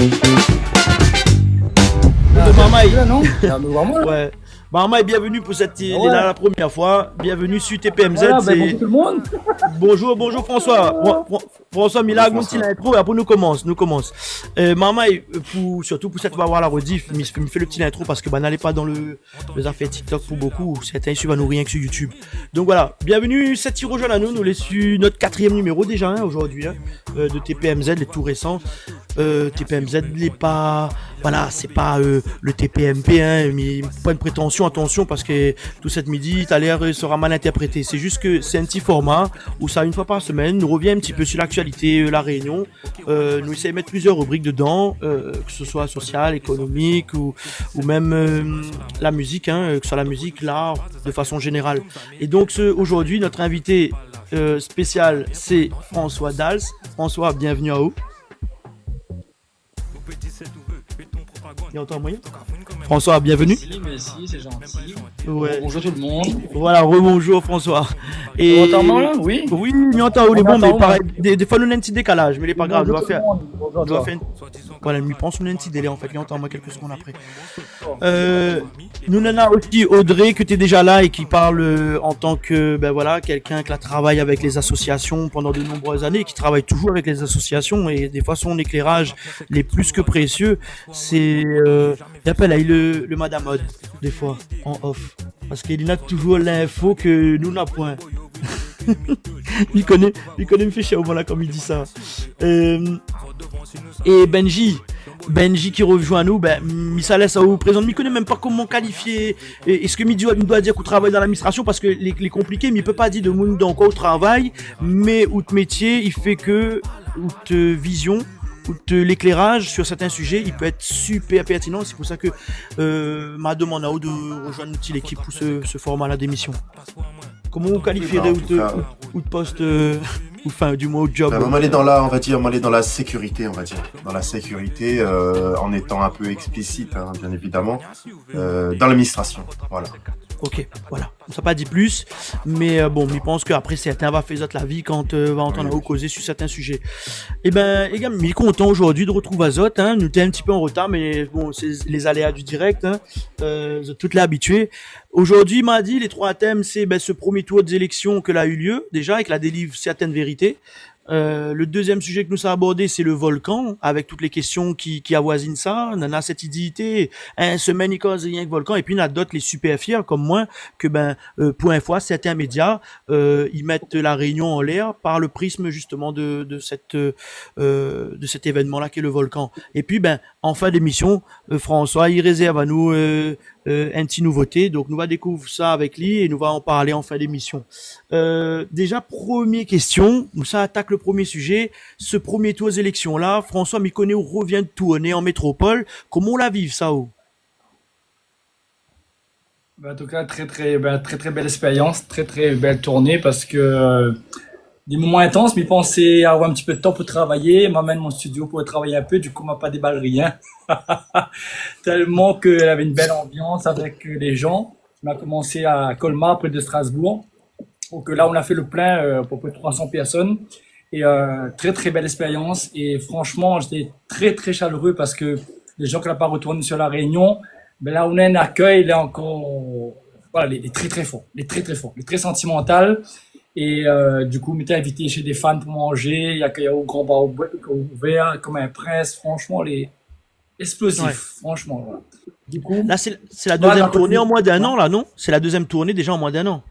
De Marmaille. Là, non? Ah, mais vraiment, là. Ouais. Marmaille, bienvenue pour cette. Il est Ouais. là la première fois. Bienvenue sur TPMZ. Voilà, c'est- bonjour tout le monde. Bonjour François. François Milag, mon petit intro et après nous commence. Marmaille, surtout pour cette va voir la rediff, me fait le petit intro parce que n'allez pas dans les affaires TikTok pour beaucoup. Certains suivent à nous rien que sur YouTube. Donc voilà, bienvenue, cette tire rejoint à nous. Nous les su notre 4e numéro déjà aujourd'hui de TPMZ, les tout récents. TPMZ n'est pas, voilà, c'est pas le TPMP, mais pas une prétention, attention parce que tout cette midi, tout à l'heure sera mal interprété. C'est juste que c'est un petit format où ça une fois par semaine nous revient un petit peu sur l'actualité, la Réunion. Nous essayons de mettre plusieurs rubriques dedans, que ce soit social, économique ou même la musique, que ce soit la musique, l'art de façon générale. Et donc aujourd'hui notre invité spécial c'est François Dals. François, bienvenue à vous. Il entend moyen. François, bienvenue. Merci, c'est gentil. Ouais. Bonjour tout le monde. Voilà, rebonjour François. On entend moi là? Oui. Oui, mais on entend où les On bons, mais entend, pareil, des fois nous avons un petit décalage, mais il est pas grave, Bonjour on tout le doit monde. Bonjour, faire voilà, lui pense un petit délai en fait, il entend moi quelques secondes après. Nous en a aussi Audrey que tu es déjà là et qui parle en tant que quelqu'un qui a travaillé avec les associations pendant de nombreuses années, qui travaille toujours avec les associations et des fois son éclairage les plus que précieux, c'est j'appelle le Madame Odd des fois en off parce qu'il a toujours l'info que nous n'a point. il connaît me fait chier au moment là comme il dit ça. Et Benji qui rejoint nous, ça laisse à vous présenter. Il connaît même pas comment qualifier. Est-ce que Midi doit dire qu'on travaille dans l'administration parce que les compliqués, mais il peut pas dire de monde dans quoi au travail, mais outre métier, il fait que outre vision, outre l'éclairage sur certains sujets, il peut être super pertinent. C'est pour ça que m'a demandé à vous de rejoindre l'équipe pour ce format-là d'émission. Comment vous qualifierez ou de poste enfin du moins au job? On va aller dans la, on va dire, on va aller dans la sécurité, dans la sécurité, en étant un peu explicite, bien évidemment, dans l'administration, voilà. Ok, voilà. Ça pas dit plus, mais bon, je pense qu'après certains va faire la vie quand va entendre causer sur certains sujets. Et les gars, je suis content aujourd'hui de retrouver Azot. Nous étions un petit peu en retard, mais bon, c'est les aléas du direct. Vous êtes toutes là habitués. Aujourd'hui, il m'a dit les 3 thèmes, c'est ce premier tour des élections que a eu lieu déjà et que la délivre certaines vérités. Le deuxième sujet que nous avons abordé, c'est le volcan, avec toutes les questions qui avoisinent ça. On en a cette idée, semaine, il cause rien que volcan, et puis on a d'autres, les super fiers, comme moi, que pour une fois, certains médias, ils mettent la Réunion en l'air par le prisme, justement, de cet événement-là qui est le volcan. Et puis, en fin d'émission, François, il réserve à nous, un petit nouveauté, donc nous va découvrir ça avec lui et nous va en parler en fin d'émission. Déjà, première question, ça attaque le premier sujet, ce premier tour aux élections là, François Miconé revient de tourner en métropole, comment on la vive ça? En tout cas, très belle expérience, très belle tournée parce que des moments intenses, mais pensais avoir un petit peu de temps pour travailler, m'amène mon studio pour travailler un peu, du coup, m'a pas déballé rien. Tellement qu'elle avait une belle ambiance avec les gens. On a commencé à Colmar, près de Strasbourg. Donc là, on a fait le plein pour près de 300 personnes. Et très belle expérience. Et franchement, j'étais très chaleureux parce que les gens qui n'ont pas retourné sur la Réunion, là, on a un accueil, là encore, voilà, les très forts, les très forts, les très sentimental. Et du coup, on m'était invité chez des fans pour manger, il y a au grand bar ouvert, comme un prince, franchement, les explosifs, franchement. Voilà. Du coup, là, c'est la deuxième tournée en moins d'un an, là, non? C'est la deuxième tournée déjà en moins d'un an.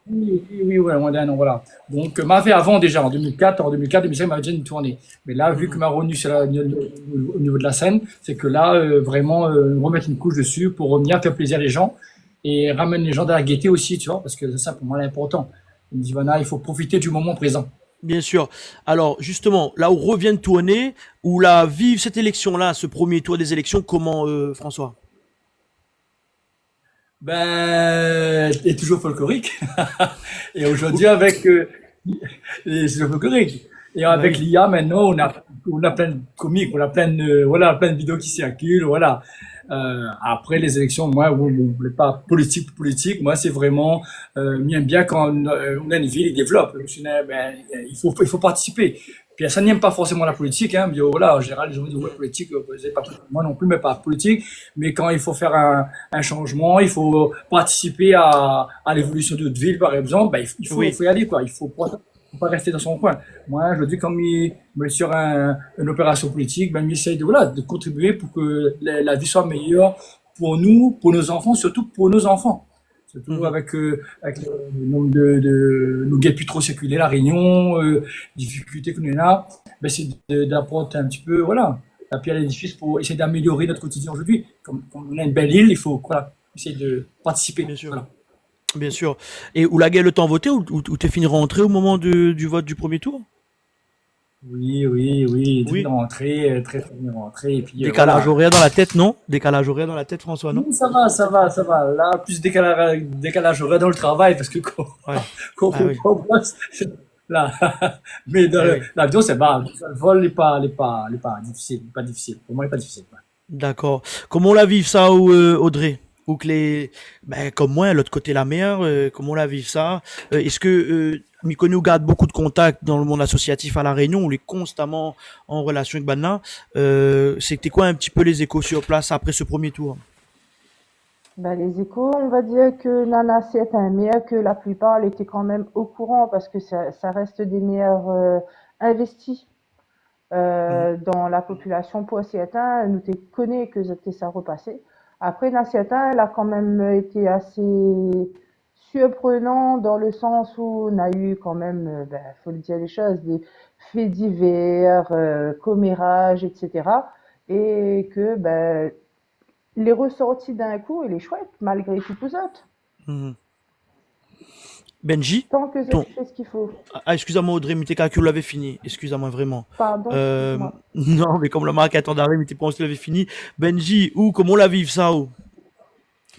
Oui, moins d'un an, voilà. Donc, m'avait avant déjà, en 2005, il m'avait déjà une tournée. Mais là, vu que m'a revenu au niveau de la scène, c'est que là, vraiment, remettre une couche dessus pour revenir faire plaisir les gens et ramener les gens dans la gaieté aussi, tu vois, parce que c'est ça pour moi l'important. Il me dit, voilà, il faut profiter du moment présent. Bien sûr. Alors, justement, là où revient de tourner, où la vive cette élection-là, ce premier tour des élections, comment, François? Et toujours folklorique. Et aujourd'hui, avec, c'est toujours folklorique. Et avec l'IA, maintenant, on a plein de comiques, on a plein de vidéos qui circulent, voilà. Après les élections, moi, on ne voulait pas politique. Moi, c'est vraiment bien quand on a une ville, il développe. Il faut participer. Puis ça n'aime pas forcément la politique, hein. Mais voilà, en général, les gens disent, ouais, politique, c'est pas moi non plus, mais pas politique. Mais quand il faut faire un changement, il faut participer à l'évolution de notre ville, par exemple, ben, il Oui, faut y aller, quoi. Faut pas rester dans son coin. Moi, je le dis, comme il est sur une opération politique, ben, il essaye de, voilà, de contribuer pour que la vie soit meilleure pour nous, pour nos enfants, surtout pour nos enfants. Surtout mhm, avec le nombre de nous guettes plus trop circuler la Réunion, difficultés qu'on a, ben c'est d'apporter un petit peu, voilà, la pierre à l'édifice pour essayer d'améliorer notre quotidien aujourd'hui. Comme on a une belle île, il faut, voilà, essayer de participer. bien sûr. Voilà. Bien sûr. Et où la gueule le temps voté ou t'es fini rentré au moment du vote du premier tour? Oui, oui, oui, très bien Oui. rentré, très bien rentré, et puis Décalage voilà. horaire dans la tête, non? Décalage horaire dans la tête, François, non? Oui, ça va, ça va, ça va. Là, plus décalage horaire dans le travail, parce que Ouais. Ah oui. qu'on bosse, là. Mais dans Eh oui. l'avion, c'est pas, le vol n'est pas difficile, pas difficile. Pour moi, il n'est pas difficile. D'accord. Comment on la vive ça, Audrey? Ou que les, ben, comme moi, l'autre côté la mer, comment on la vive ça? Est-ce que Mykonos garde beaucoup de contacts dans le monde associatif à La Réunion? On est constamment en relation avec Banna. C'était quoi un petit peu les échos sur place après ce premier tour? Ben, les échos, on va dire que Nana c'est un maire que la plupart elle étaient quand même au courant parce que ça reste des maires investis Mhm. dans la population pour Seattle. Nous te connaît que c'était ça repassé. Après, Seattle, elle a quand même été assez surprenant dans le sens où on a eu quand même, ben, faut le dire les choses, des faits divers, commérages, etc. Et que ben, il est ressorti d'un coup, il est chouette, malgré tout vous autres. Mhm. Benji, Tant que vous ton, fait ce qu'il faut. ah, excuse-moi Audrey, mais t'es que l'avais fini. Excuse-moi vraiment. Pardon, excuse-moi. Non, mais comme le marque attend d'arrêt, mais t'es pas, on l'avait fini. Benji, où, comment on la vive ça, où,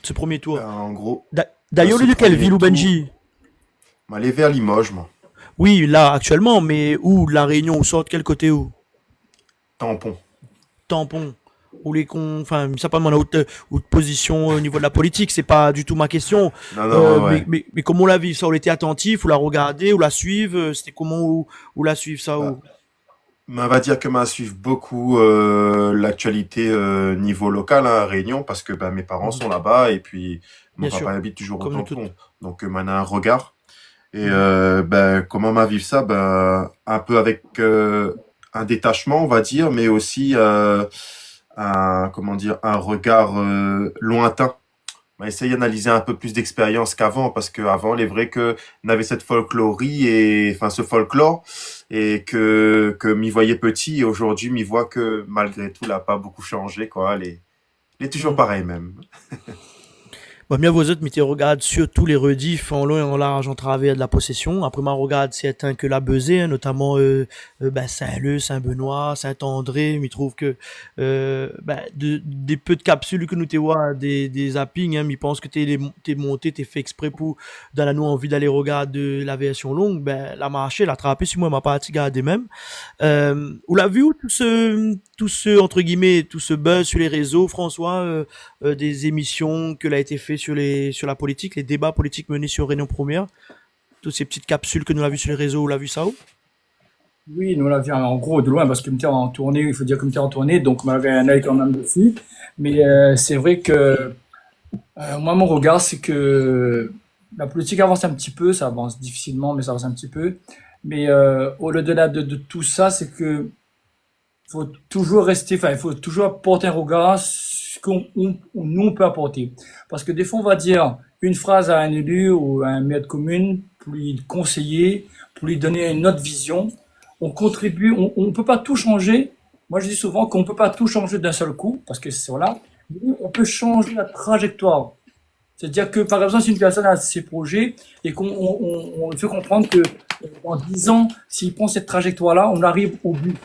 ce premier tour? En gros, D'ailleurs, ce il est de quelle premier ville, où tour, Benji? m'aller vers Limoges, moi. Oui, là, actuellement, mais où, La Réunion, où sort, de quel côté, où? Tampon. Tampon. Ou les cons, enfin, ça pas mon haute position au niveau de la politique, c'est pas du tout ma question. Non, non, ouais, ouais. Mais comment on la vit ça? On était attentif, ou la regarder, ou la suivre, c'était comment ou la suivre ça Bah, ou... mais on va dire que m'a suivre beaucoup l'actualité niveau local hein, à Réunion parce que bah, mes parents Mhm. sont là-bas et puis mon Bien papa sûr, habite toujours au comme nous toutes. tampon. Donc on a un regard. Et Mhm. ben, comment m'a vivre ça? Ben, un peu avec un détachement, on va dire, mais aussi comment dire, un regard lointain. On va essayer d'analyser un peu plus d'expérience qu'avant, parce qu'avant, il est vrai que on avait cette folklorerie et, enfin, ce folklore, et que m'y voyait petit, et aujourd'hui, m'y voit que, malgré tout, il a pas beaucoup changé, quoi. Il est toujours Mhm. pareil, même. Bah, bien vous autres, mais tu regardes surtout les rediffs en long et en large en travers de la possession. Après, moi, regarde certains que la Beuzée, hein, notamment ben, Saint-Leu, Saint-Benoît, Saint-André. Mais trouve que ben, des peu de capsules que nous te vois, des zappings, hein, mais pense que t'es monté, t'es fait exprès pour dans la nous envie d'aller regarder la version longue. Ben, la marché, la attrapé sur moi, ma partie gardée même. On l'a vu tout ce entre guillemets, tout ce buzz sur les réseaux, François. Des émissions que l'a été fait sur la politique, les débats politiques menés sur Réunion Première, toutes ces petites capsules que nous avons vues sur les réseaux, on l'a vu ça où? Oui, nous, on l'a vu en gros de loin, parce que Comité en tournée, il faut dire Comité en tournée, donc on avait un œil quand même dessus. Mais c'est vrai que moi, mon regard, c'est que la politique avance un petit peu, ça avance difficilement, mais ça avance un petit peu. Mais au-delà de tout ça, c'est que faut toujours rester, enfin, il faut toujours apporter un regard ce nous on peut apporter. Parce que des fois, on va dire une phrase à un élu ou à un maire de commune pour lui conseiller, pour lui donner une autre vision. On contribue, on peut pas tout changer. Moi, je dis souvent qu'on peut pas tout changer d'un seul coup, parce que c'est voilà. Mais on peut changer la trajectoire. C'est-à-dire que, par exemple, si une personne a ses projets et on lui fait comprendre que dans 10 ans, s'il prend cette trajectoire-là, on arrive au but.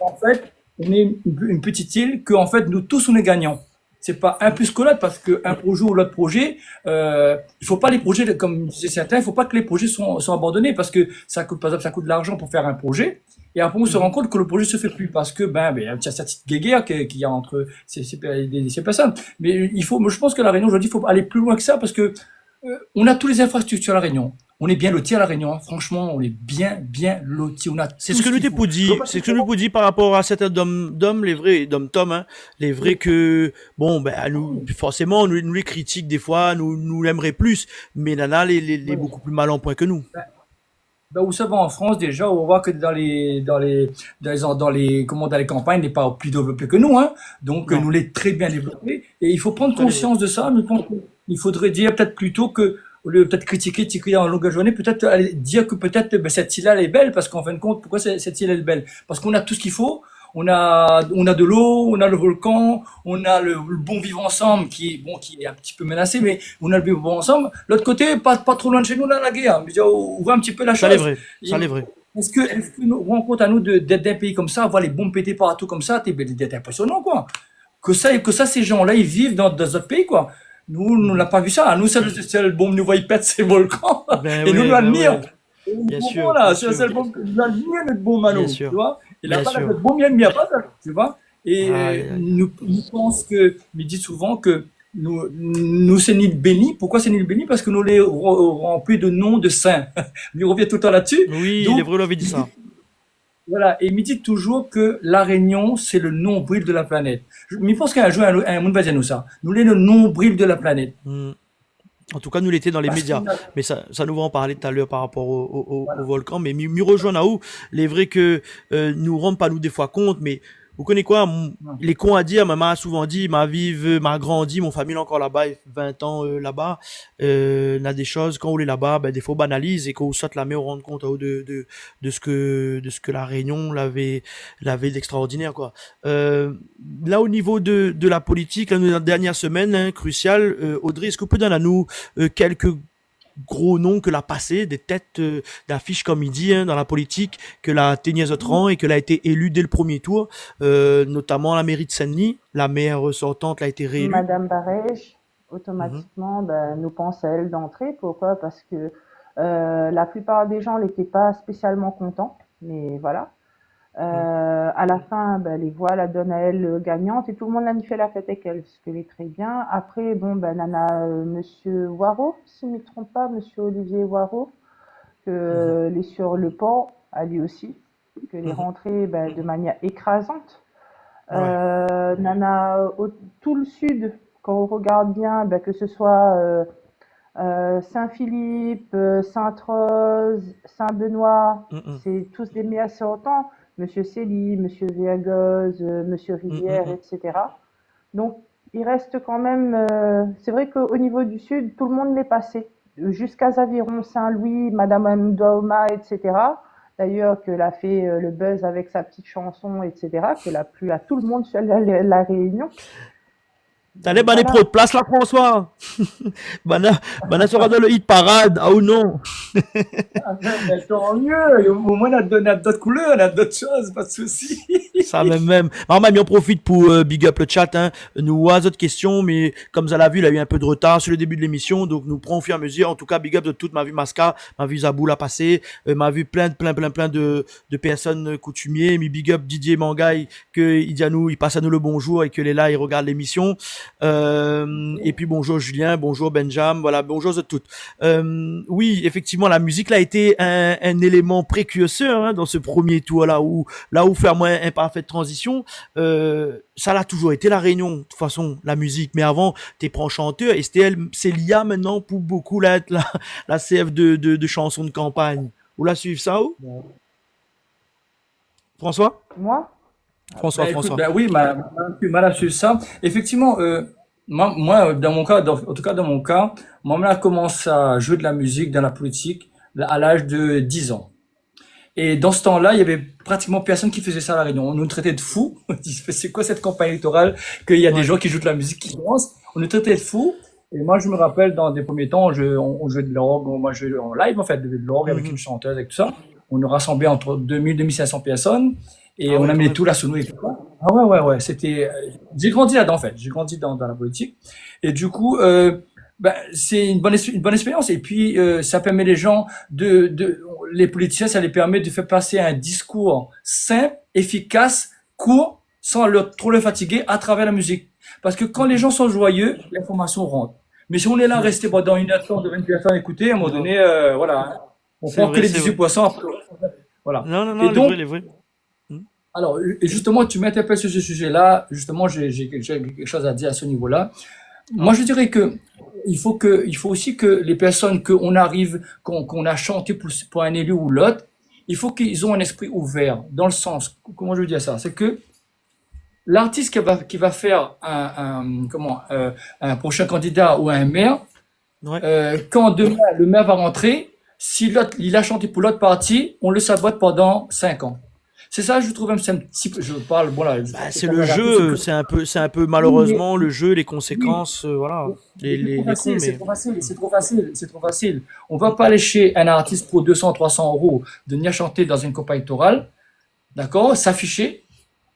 En fait, on est une petite île que, en fait, nous tous, on est gagnants. C'est pas un plus que l'autre parce qu'un projet ou l'autre projet, il faut pas les projets, comme disaient certains, il faut pas que les projets sont abandonnés parce que ça coûte, par exemple, ça coûte de l'argent pour faire un projet. Et après, on se rend compte que le projet se fait plus parce que, il y a cette petite guéguerre qu'il y a entre ces personnes. Mais il faut, moi, je pense que la Réunion aujourd'hui, il faut aller plus loin que ça parce que on a tous les infrastructures à la Réunion. on est bien lotis à La Réunion, hein. Franchement, on est bien lotis. On a C'est tout ce que ce nous qu'il t'ai faut. pour dire, c'est ce que nous pour dire par rapport à certains d'hommes, les vrais, d'hommes-tom, hein, les vrais que, bon, ben, nous, forcément, nous les critiques des fois, nous l'aimeraient plus, mais Nana, les Ouais. beaucoup plus mal en point que nous. Ben, vous savez, en France, déjà, on voit que dans les campagnes, il n'est pas plus développé que nous, hein. Donc, Non, nous l'est très bien développé. Et il faut prendre ça les vrais. conscience de ça. Mais je pense qu'il faudrait dire peut-être plutôt que, au lieu de peut-être critiquer en longueur de journée, peut-être aller dire que peut-être, ben, cette île-là, elle est belle, parce qu'en fin de compte, pourquoi cette île, elle est belle? Parce qu'on a tout ce qu'il faut. On a de l'eau, on a le volcan, on a le bon vivre ensemble qui est un petit peu menacé, mais on a le vivre ensemble. L'autre côté, pas trop loin de chez nous, là, la guerre. Je veux dire, on voit un petit peu la Ça les chose. vrais. Et Ça les vrais. est-ce que nous on compte à nous d'être d'un pays comme ça, voir les bombes péter partout comme ça, d'être impressionnant, quoi. Que ça, ces gens-là, ils vivent dans un pays, quoi. Nous, on n'a Mhm. pas vu ça. Nous, c'est le bombe nous voit, il pète ses volcans. Et nous, nous Ben admirons. ouais, Et nous, bien sûr, voilà, bien c'est sûr, le bombe, nous admirons notre bombe à bien nous, tu sûr, vois. Et bien là-bas, sûr. notre bombe, il n'y a pas ça, tu vois. Et Aïe, aïe, aïe. nous pensons que, mais dit souvent que nous, c'est une île bénie. Pourquoi c'est une île bénie? Parce que nous les remplis de noms de saints. Il revient tout le temps là-dessus. Oui, les Donc, vrais l'avaient dit ça. voilà, et il me dit toujours que la Réunion, c'est le nombril de la planète. Mais je pense qu'un jour, un monde va dire nous ça. Nous, sommes le nombril de la planète. Hmm. En tout cas, nous l'étions dans les Parce médias. qu'on a, Mais ça nous va en parler tout à l'heure par rapport au voilà. volcan. Mais m'y rejoindre à où, les vrais que nous rendons pas nous des fois compte, mais vous connaissez quoi, les cons à dire, maman a souvent dit, ma vie m'a grandi, mon famille est encore là-bas, 20 ans là-bas, on a des choses, quand on est là-bas, ben, des fois on banalise et quand on saute la mer, on rend compte de ce que la Réunion l'avait d'extraordinaire, quoi. Euh, Là, au niveau de la politique, là, la dernière semaine, hein, cruciale, Audrey, est-ce que vous pouvez donner à nous quelques gros noms que l'a passé, des têtes d'affiches comme il dit hein, dans la politique, que la Ténière Autran et que l'a été élue dès le premier tour, notamment la mairie de Saint-Denis, la maire sortante a été réélue. Madame Barège, Mhm, automatiquement, ben, nous pense à elle d'entrée. Pourquoi? Parce que la plupart des gens n'étaient pas spécialement contents, mais voilà. mhm, À la fin, ben, les voix la donnent à elle gagnante et tout le monde a fait la fête avec elle, ce qui est très bien. Après, bon, ben, on a Monsieur Waro, si je ne me trompe pas, Monsieur Olivier Waro, mhm, que les sur le pont, à lui aussi, que les mhm. rentrées ben, de manière écrasante. Ouais. Nana, tout le sud, quand on regarde bien, ben, que ce soit Saint-Philippe, Sainte-Rose, Saint-Benoît, Mhm, c'est tous des méas sortants. Monsieur Célie, Monsieur Viergoz, Monsieur mhm, Rivière, mhm. etc. Donc, il reste quand même. C'est vrai qu'au niveau du sud, tout le monde l'est passé. Jusqu'à Zaviron, Saint-Louis, Madame Mdaoma, etc. D'ailleurs, qu'elle a fait le buzz avec sa petite chanson, etc. Qu'elle a plu à tout le monde sur la Réunion. T'allais Donc banner pro voilà. de place là, François. Bana sera dans le hit parade, ah ou non? Ah, ben, tant mieux. Au moins, on a d'autres couleurs, on a d'autres choses, pas de souci. Ça même. Alors même, on profite pour big up le chat. Hein. Nous avons d'autres questions, mais comme ça l'a vu, il a eu un peu de retard sur le début de l'émission, donc nous prenons au fur et à mesure. En tout cas, big up de toute ma vue Masca, ma vue Zabou l'a passé, ma vue plein de personnes coutumiers. Mais big up Didier Mangaï, que il dit à nous, il passe à nous le bonjour et que les là, il regarde l'émission. Et puis bonjour Julien, bonjour Benjamin, voilà, bonjour à toutes. Oui, effectivement, la musique là a été un élément précurseur hein, dans ce premier tour là où faire moins imparfaite transition, ça l'a toujours été la Réunion, de toute façon, la musique. Mais avant, t'es prends chanteur et c'est l'IA maintenant pour beaucoup là, être la CF de chansons de campagne. Vous la suivez ça ou François? Moi, François, Ben écoute, François. ben oui, madame sur ça. Effectivement, moi, dans mon cas, en tout cas dans mon cas, moi, on a commencé à jouer de la musique dans la politique à l'âge de 10 ans. Et dans ce temps-là, il y avait pratiquement personne qui faisait ça à La Réunion. On nous traitait de fous. On disait, c'est quoi cette campagne électorale? Qu'il y a des Ouais. gens qui jouent de la musique qui dansent. On nous traitait de fous. Et moi, je me rappelle, dans des premiers temps, on jouait de l'orgue. Moi, je jouais en live, en fait, de l'orgue avec une Mhm. chanteuse, avec tout ça. On nous rassemblait entre 2000 et 2500 personnes. Et Ah on ouais, quand amenait même. tout là sous nous et tout ça. Ah ouais, ouais, ouais. J'ai grandi là-dedans, en fait. J'ai grandi dans la politique. Et du coup, ben, c'est une bonne expérience. Et puis, ça permet les gens les politiciens, ça les permet de faire passer un discours simple, efficace, court, sans trop le fatiguer à travers la musique. Parce que quand les gens sont joyeux, l'information rentre. Mais si on est là, resté pendant 1 heure 30, 24 heures, écouter, à un moment Non, donné, voilà, hein. On c'est prend que vrai, les c'est 18 vrai. poissons, après, voilà. Non, non, Et non, les donc, vrais, les vrais. Hmm. alors, et justement, tu m'interpelles sur ce sujet-là. Justement, j'ai quelque chose à dire à ce niveau-là. Moi, Ah, je dirais il faut aussi que les personnes qu'on a chanté pour un élu ou l'autre, il faut qu'ils ont un esprit ouvert, dans le sens, comment je veux dire ça? C'est que l'artiste qui va faire un prochain candidat ou un maire, ouais. quand demain le maire va rentrer, si l'autre, il a chanté pour l'autre parti, on le sabote pendant 5 ans. C'est ça, je trouve même, c'est un petit peu, je parle, voilà, je Bah, c'est c'est pas le mal artiste, jeu, c'est un peu oui, mais, malheureusement le jeu, les oui, conséquences, voilà, mais c'est trop les cons, facile, c'est mais trop facile, c'est trop facile, c'est trop facile. On va pas aller chez un artiste pour 200, 300 euros de venir chanter dans une campagne électorale, d'accord, s'afficher,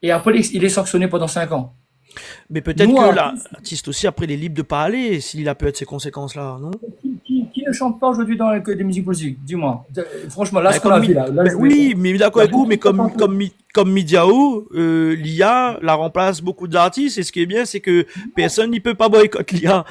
et après il est sanctionné pendant 5 ans. mais peut-être Nous, que artistes, l'artiste aussi après il est libre de parler s'il a peut-être ces conséquences-là, non? qui ne chante pas aujourd'hui dans des musiques politiques? Dis-moi. Franchement, là, Ben, ce qu'on a vu, là, ben je vais, oui, mais d'accord il y a avec vous, beaucoup mais de chanteurs. comme Midiao, l'IA la remplace beaucoup d'artistes, et ce qui est bien, c'est que personne n'y peut pas boycotter l'IA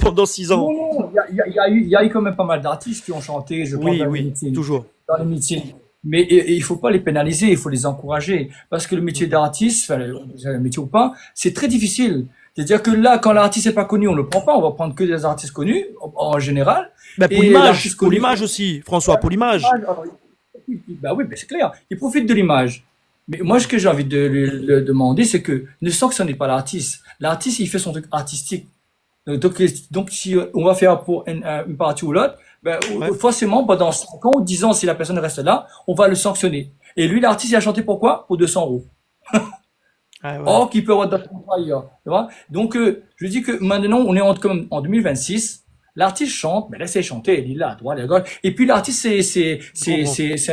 pendant 6 ans. Non, non, il y a eu quand même pas mal d'artistes qui ont chanté, je pense, Oui, oui, toujours. dans les meetings. Mais il faut pas les pénaliser, il faut les encourager. Parce que le métier Mhm. d'artiste, enfin, le métier ou pas, c'est très difficile. C'est-à-dire que là, quand l'artiste n'est pas connu, on le prend pas, on va prendre que des artistes connus, en général. Ben Et l'artiste pour connu, l'image aussi, François, pour l'image. alors, bah oui, ben c'est clair, il profite de l'image. Mais moi, ce que j'ai envie de lui demander, c'est que ne sanctionnez pas l'artiste. L'artiste, il fait son truc artistique. Donc, si on va faire pour une partie ou l'autre, ben, Ouais, forcément, pendant 5 ans ou 10 ans, si la personne reste là, on va le sanctionner. Et lui, l'artiste, il a chanté pourquoi? Pour 200 euros. ouais, ouais. Or, qu'il peut avoir d'autres contrats ailleurs. Tu vois? Donc, je dis que maintenant, on est comme en 2026. L'artiste chante, mais laissez chanter, il est là, à droite, à gauche. Et puis, l'artiste, Je comprends. c'est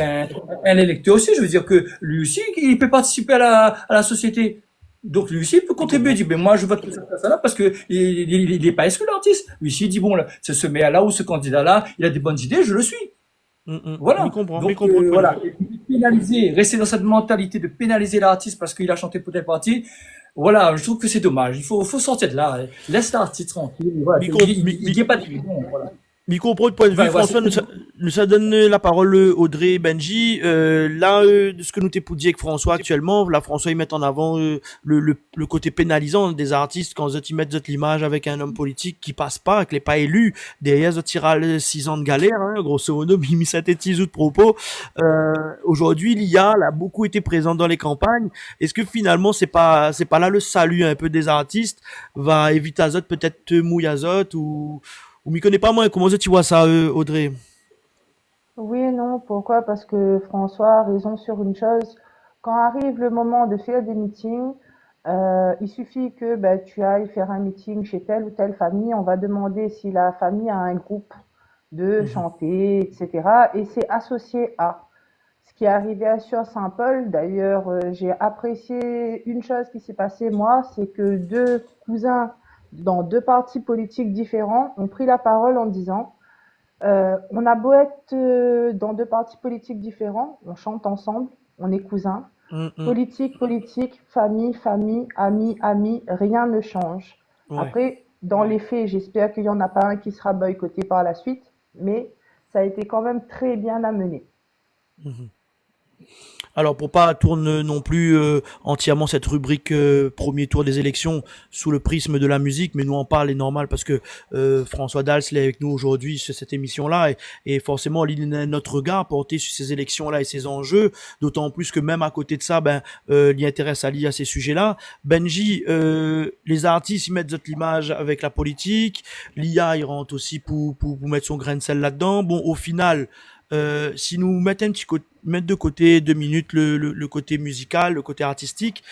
un électeur aussi. Je veux dire que lui aussi, il peut participer à la société. Donc, lui aussi, il peut Je contribuer. Il comprends. dit, ben, moi, je vote pour cette personne-là parce que il est pas exclu, l'artiste. Lui aussi, il dit, bon, là, c'est ce maire-là ou ce candidat-là, il a des bonnes idées, je le suis. M'y Voilà. comprends, m'y Donc comprends le point de vue. voilà. Et puis, pénaliser, rester dans cette mentalité de pénaliser l'artiste parce qu'il a chanté pour telle partie. Voilà, je trouve que c'est dommage. Faut sortir de là. Laisse l'artiste tranquille. Voilà. M'y Il com- m'y- il m'y- y a pas de bon, voilà. Micro-pro de point de vue, Enfin, voilà, François, nous ça donne la parole Audrey Benji. Là, de ce que nous t'es pour dire avec François actuellement, là, François, ils mettent en avant le côté pénalisant des artistes quand ils mettent l'image avec un homme politique qui passe pas, qui n'est pas élu. Derrière, ils tirent 6 ans de galère, hein, grosso modo, il synthétise de propos. Aujourd'hui, l'IA a beaucoup été présente dans les campagnes. Est-ce que finalement, c'est pas là le salut un peu des artistes, va éviter Azote, peut-être mouille Azote ou m'y connais pas moins, comment ça tu vois ça, Audrey? Oui et non, pourquoi? Parce que François a raison sur une chose. Quand arrive le moment de faire des meetings, il suffit que ben, tu ailles faire un meeting chez telle ou telle famille. On va demander si la famille a un groupe de Mhm. chanter, etc. Et c'est associé à. Ce qui est arrivé à Sur Saint-Paul, d'ailleurs, j'ai apprécié une chose qui s'est passée, moi, c'est que deux cousins dans deux partis politiques différents ont pris la parole en disant on a beau être dans deux partis politiques différents, on chante ensemble, on est cousins. Mhm. Politique, politique, famille, famille, amis, amis, rien ne change. Ouais. Après, dans les faits, j'espère qu'il n'y en a pas un qui sera boycotté par la suite, mais ça a été quand même très bien amené. Mhm. Alors pour pas tourner non plus entièrement cette rubrique premier tour des élections sous le prisme de la musique, mais nous en parle est normal parce que François Dals est avec nous aujourd'hui sur cette émission-là et forcément il a notre regard porté sur ces élections-là et ces enjeux, d'autant plus que même à côté de ça, ben il intéresse à lier à ces sujets-là. Benji, les artistes ils mettent l'image avec la politique, l'IA il rentre aussi pour mettre son grain de sel là-dedans. Bon au final si nous mettons mettre de côté 2 minutes le côté musical, le côté artistique,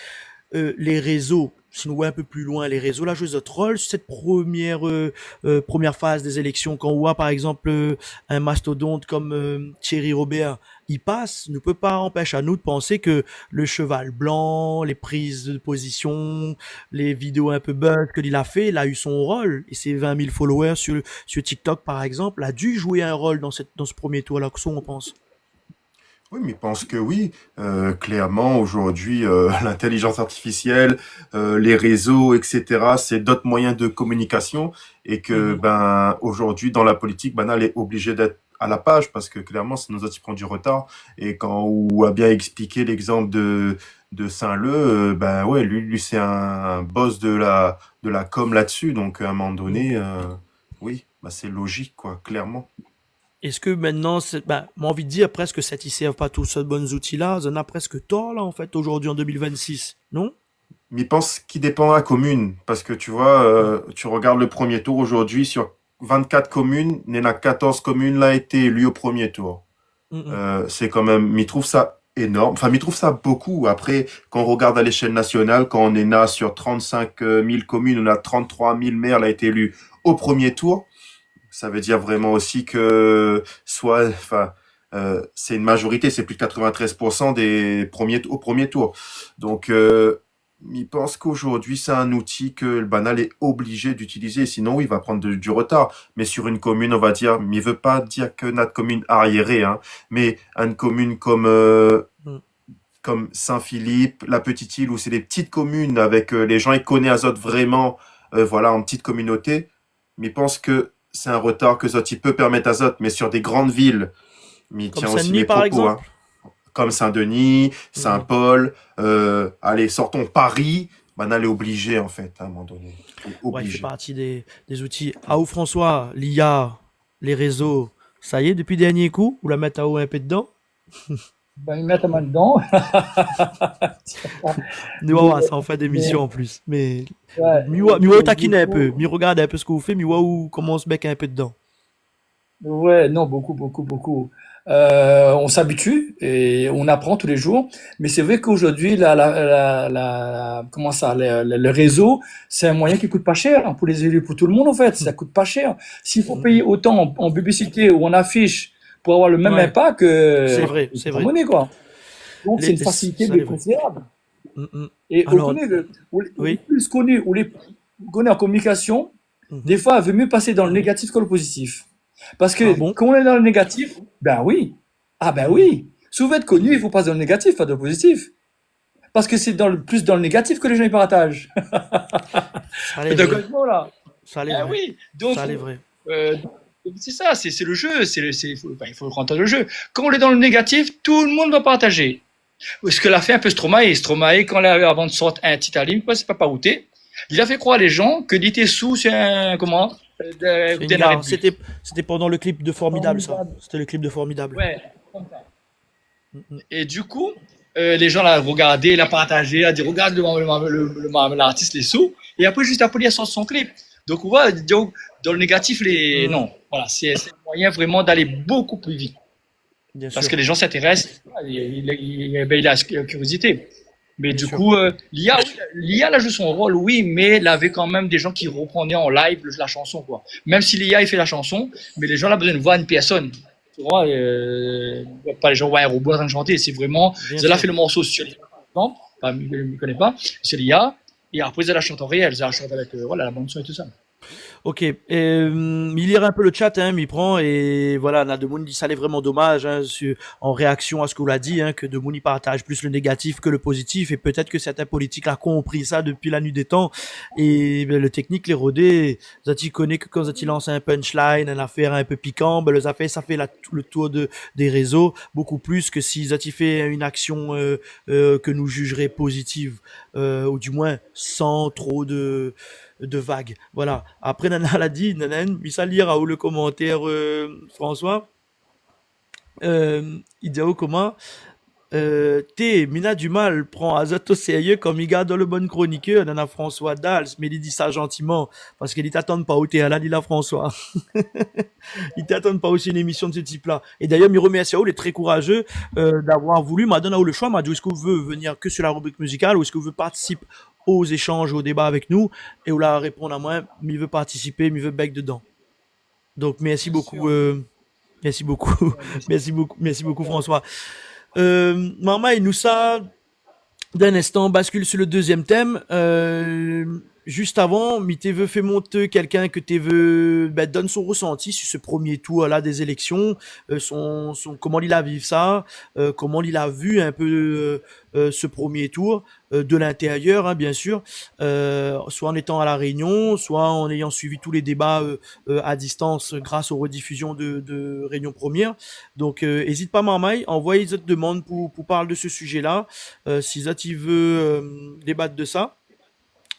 les réseaux, si nous voyons un peu plus loin, les réseaux là jouent notre rôle sur cette première phase des élections. Quand on voit par exemple un mastodonte comme Thierry Robert, il passe, ne peut pas empêcher à nous de penser que le cheval blanc, les prises de position, les vidéos un peu buzz que il a fait, il a eu son rôle. Et ses 20 000 followers sur TikTok par exemple, a dû jouer un rôle dans ce premier tour là, que ça on pense. Oui, mais je pense que oui. Clairement, aujourd'hui, l'intelligence artificielle, les réseaux, etc., c'est d'autres moyens de communication et que, Mhm. ben, aujourd'hui, dans la politique, ben, elle est obligée d'être à la page parce que clairement, c'est nous autres qui prend du retard. Et quand on a bien expliqué l'exemple de Saint-Leu, ben, ouais, lui, c'est un boss de la com là-dessus. Donc, à un moment donné, oui, ben, c'est logique, quoi, clairement. Est-ce que maintenant, ben, moi envie de dire presque cette ils servent pas tous ces bons outils-là, on a presque tort là en fait aujourd'hui en 2026, non? Mais je pense qu'il dépend de la commune. Parce que tu vois, Mm, tu regardes le premier tour aujourd'hui, sur 24 communes, il y en a 14 communes là été élues au premier tour. mm, mm. C'est quand même, mais je trouve ça énorme. Enfin, mais je trouve ça beaucoup. Après, quand on regarde à l'échelle nationale, quand on est là sur 35 000 communes, on a 33 000 maires là été élus au premier tour. Ça veut dire vraiment aussi que enfin, c'est une majorité, c'est plus de 93% des premiers au premier tour. Donc, il pense qu'aujourd'hui, c'est un outil que le banal est obligé d'utiliser. Sinon, oui, il va prendre du retard. Mais sur une commune, on va dire, mais il veut pas dire que notre commune arriérée, hein, mais une commune Mm. comme Saint-Philippe, la Petite Île, où c'est des petites communes avec les gens, ils connaissent Azot vraiment, voilà, en petite communauté. Mais il pense que c'est un retard que Zot, il peut permettre à Zot, mais sur des grandes villes, mais il Comme tient aussi Saint-Denis mes par propos, hein, exemple? comme Saint-Denis, Mm. Saint-Paul, allez, sortons Paris, ben, elle est obligée, en fait, à un moment donné. Ouais, il fait Obligée. partie des outils. Ah ou François, l'IA, les réseaux, ça y est depuis dernier coup, ou la mettre à eau un peu dedans? Ben, ils mettent la main dedans. Nous, Mais, ouais, ça en fait des mais, missions en plus. Mais ouais, miwa et du taquine un peu, coup, mi regarde un peu ce que vous faites, miwa ou comment on se bec un peu dedans. ouais, non, beaucoup, beaucoup, beaucoup. On s'habitue et on apprend tous les jours. Mais c'est vrai qu'aujourd'hui, comment ça, le réseau, c'est un moyen qui coûte pas cher hein, pour les élus, pour tout le monde en fait. Ça coûte pas cher. S'il faut payer autant en publicité ou en affiche pour avoir le même Ouais, impact, c'est vrai, c'est c'est pas vrai. monnaie quoi. Donc c'est une facilité Ça mais l'est vrai. considérable. Mm, mm. Et on Alors, connaît le oui. plus connu ou les connaît en communication, des Mhm. fois, il vaut mieux passer dans le négatif que le positif. Parce Ah que bon? quand on est dans le négatif, ben oui. Ah ben Mhm. oui. Si vous êtes connu, il faut passer dans le négatif, pas dans le positif. Parce que c'est plus dans le négatif que les gens y partagent. Ça l'est Donc, vrai. honnêtement, là. Ça l'est Ah vrai. oui. Donc, Ça l'est vrai. euh, c'est ça, c'est le jeu. Il faut rentrer dans le jeu. Quand on est dans le négatif, tout le monde va partager. Ce que l'a fait un peu Stromae. Stromae, quand il avait avant de sortir un titre à ligne, c'est pas outé. Il a fait croire les gens que il était sous, c'est un, comment, C'est une d'un arrêt gare. de bus. C'était pendant le clip de Formidable, ça. Formidable. C'était le clip de Formidable. Ouais, comme ça. Mm, mm. Et du coup, les gens l'ont regardé, l'ont partagé, l'ont dit regarde l'artiste les sous. Et après, juste après, il a sorti son clip. Donc, on voit, donc, dans le négatif, Mm, non. Voilà, c'est un moyen vraiment d'aller beaucoup plus vite. bien Parce sûr. que les gens s'intéressent, il a la curiosité. Mais Bien du sûr. coup, l'IA a joué son rôle, oui, mais il avait quand même des gens qui reprenaient en live la chanson, quoi. Même si l'IA il fait la chanson, mais les gens ont besoin de voir une personne. Tu vois, pas les gens voient un robot en train de chanter, c'est vraiment, Bien Zella sûr. fait le morceau sur l'IA, par exemple, enfin, je ne connais pas, c'est l'IA, et après Zella chante en réel, Zella chante avec voilà, la bande son et tout ça. Ok, il lire un peu le chat, hein, m'y prend et voilà, Nademoun dit ça l'est vraiment dommage, hein, en réaction à ce qu'on l'a dit, hein, que Demoun y partage plus le négatif que le positif et peut-être que certains politiques a compris ça depuis la nuit des temps et ben, le technique les rodés, Zati connaît que quand Zati lance un punchline, une affaire un peu piquant, ben, ça fait le tour des réseaux beaucoup plus que si Zati fait une action que nous jugerait positive ou du moins sans trop de vagues. Voilà. Après, Nana l'a dit, Nana, mais ça lire à où le commentaire, François, il dit comment, Mina du mal prend Azot au sérieux comme il garde le bon chroniqueur, Nana François Dals, mais il dit ça gentiment, parce qu'il t'attend pas au théâtre, dit la François. Ils t'attendent pas aussi une émission de ce type-là. Et d'ailleurs, me remercie à vous, il est très courageux d'avoir voulu, m'a donné le choix, m'a dit est-ce que vous voulez venir que sur la rubrique musicale ou est-ce que vous voulez participer aux échanges, aux débats avec nous et où là répondre à moi, mais il veut participer, mais il veut bec dedans. Donc merci Bien beaucoup, sûr, merci beaucoup, merci beaucoup François. Maman, il nous ça d'un instant bascule sur le deuxième thème. juste avant, mais t'es veux fait monter quelqu'un que t'es veux donne son ressenti sur ce premier tour là des élections, comment il a vécu ça, comment il a vu un peu ce premier tour de l'intérieur, hein, bien sûr, soit en étant à la Réunion, soit en ayant suivi tous les débats à distance grâce aux rediffusions de Réunion Première. Donc, hésite pas, Marmaille, envoyez votre demande pour parler de ce sujet-là, si ça tu veux débattre de ça.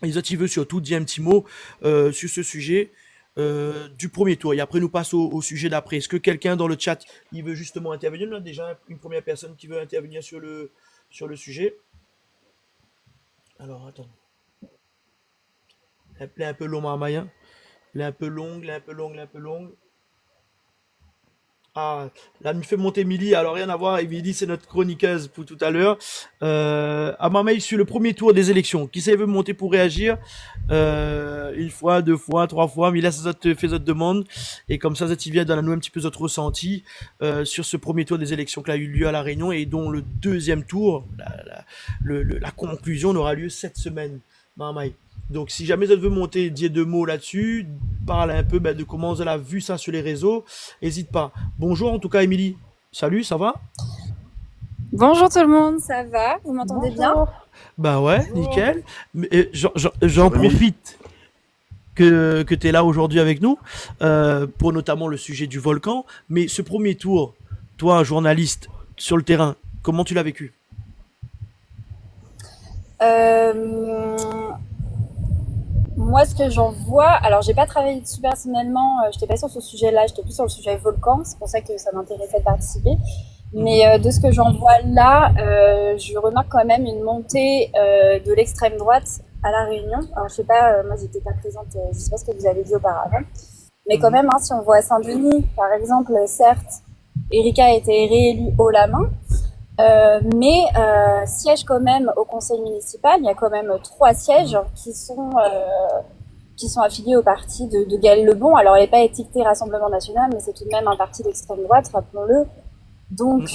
Et ça, tu veux surtout dire un petit mot sur ce sujet du premier tour. Et après, nous passons au sujet d'après. Est-ce que quelqu'un dans le chat, il veut justement intervenir? On a déjà une première personne qui veut intervenir sur le sujet. Alors, attends. Elle est un peu long, Marmaille. Hein. Elle est un peu longue, elle est un peu longue, elle est un peu longue. Ah, là, il me fait monter Émilie. Alors, rien à voir. Émilie, c'est notre chroniqueuse pour tout à l'heure. À Marmaille, sur le premier tour des élections, qui ça veut monter pour réagir? Une fois, deux fois, trois fois. Mais là, ça te fait votre demande. Et comme ça tu viens donner un petit peu votre ressenti sur ce premier tour des élections qui a eu lieu à La Réunion et dont le deuxième tour, la conclusion aura lieu cette semaine. Marmaille. Donc, si jamais vous veut monter, dire deux mots là-dessus, parle un peu de comment vous avez vu ça sur les réseaux, n'hésite pas. Bonjour en tout cas, Émilie. Salut, ça va? Bonjour tout le monde, ça va? Vous m'entendez bien? Bonjour. Bah ouais, Bonjour. nickel. Mais, j'en Oui. profite que tu es là aujourd'hui avec nous pour notamment le sujet du volcan. Mais ce premier tour, toi, journaliste sur le terrain, comment tu l'as vécu? Moi, ce que j'en vois, alors j'ai pas travaillé dessus personnellement, j'étais pas sur ce sujet-là, j'étais plus sur le sujet volcan, c'est pour ça que ça m'intéressait de participer. Mais de ce que j'en vois là, je remarque quand même une montée de l'extrême droite à La Réunion. Alors je sais pas, moi j'étais pas présente, je sais pas ce que vous avez dit auparavant, mais quand même, hein, si on voit à Saint-Denis, par exemple, certes, Erika a été réélue haut la main. Mais siège quand même au conseil municipal, il y a quand même 3 sièges qui sont affiliés au parti de Gaël Lebon. Alors, elle n'est pas étiquetée Rassemblement National, mais c'est tout de même un parti d'extrême droite, rappelons-le. Donc,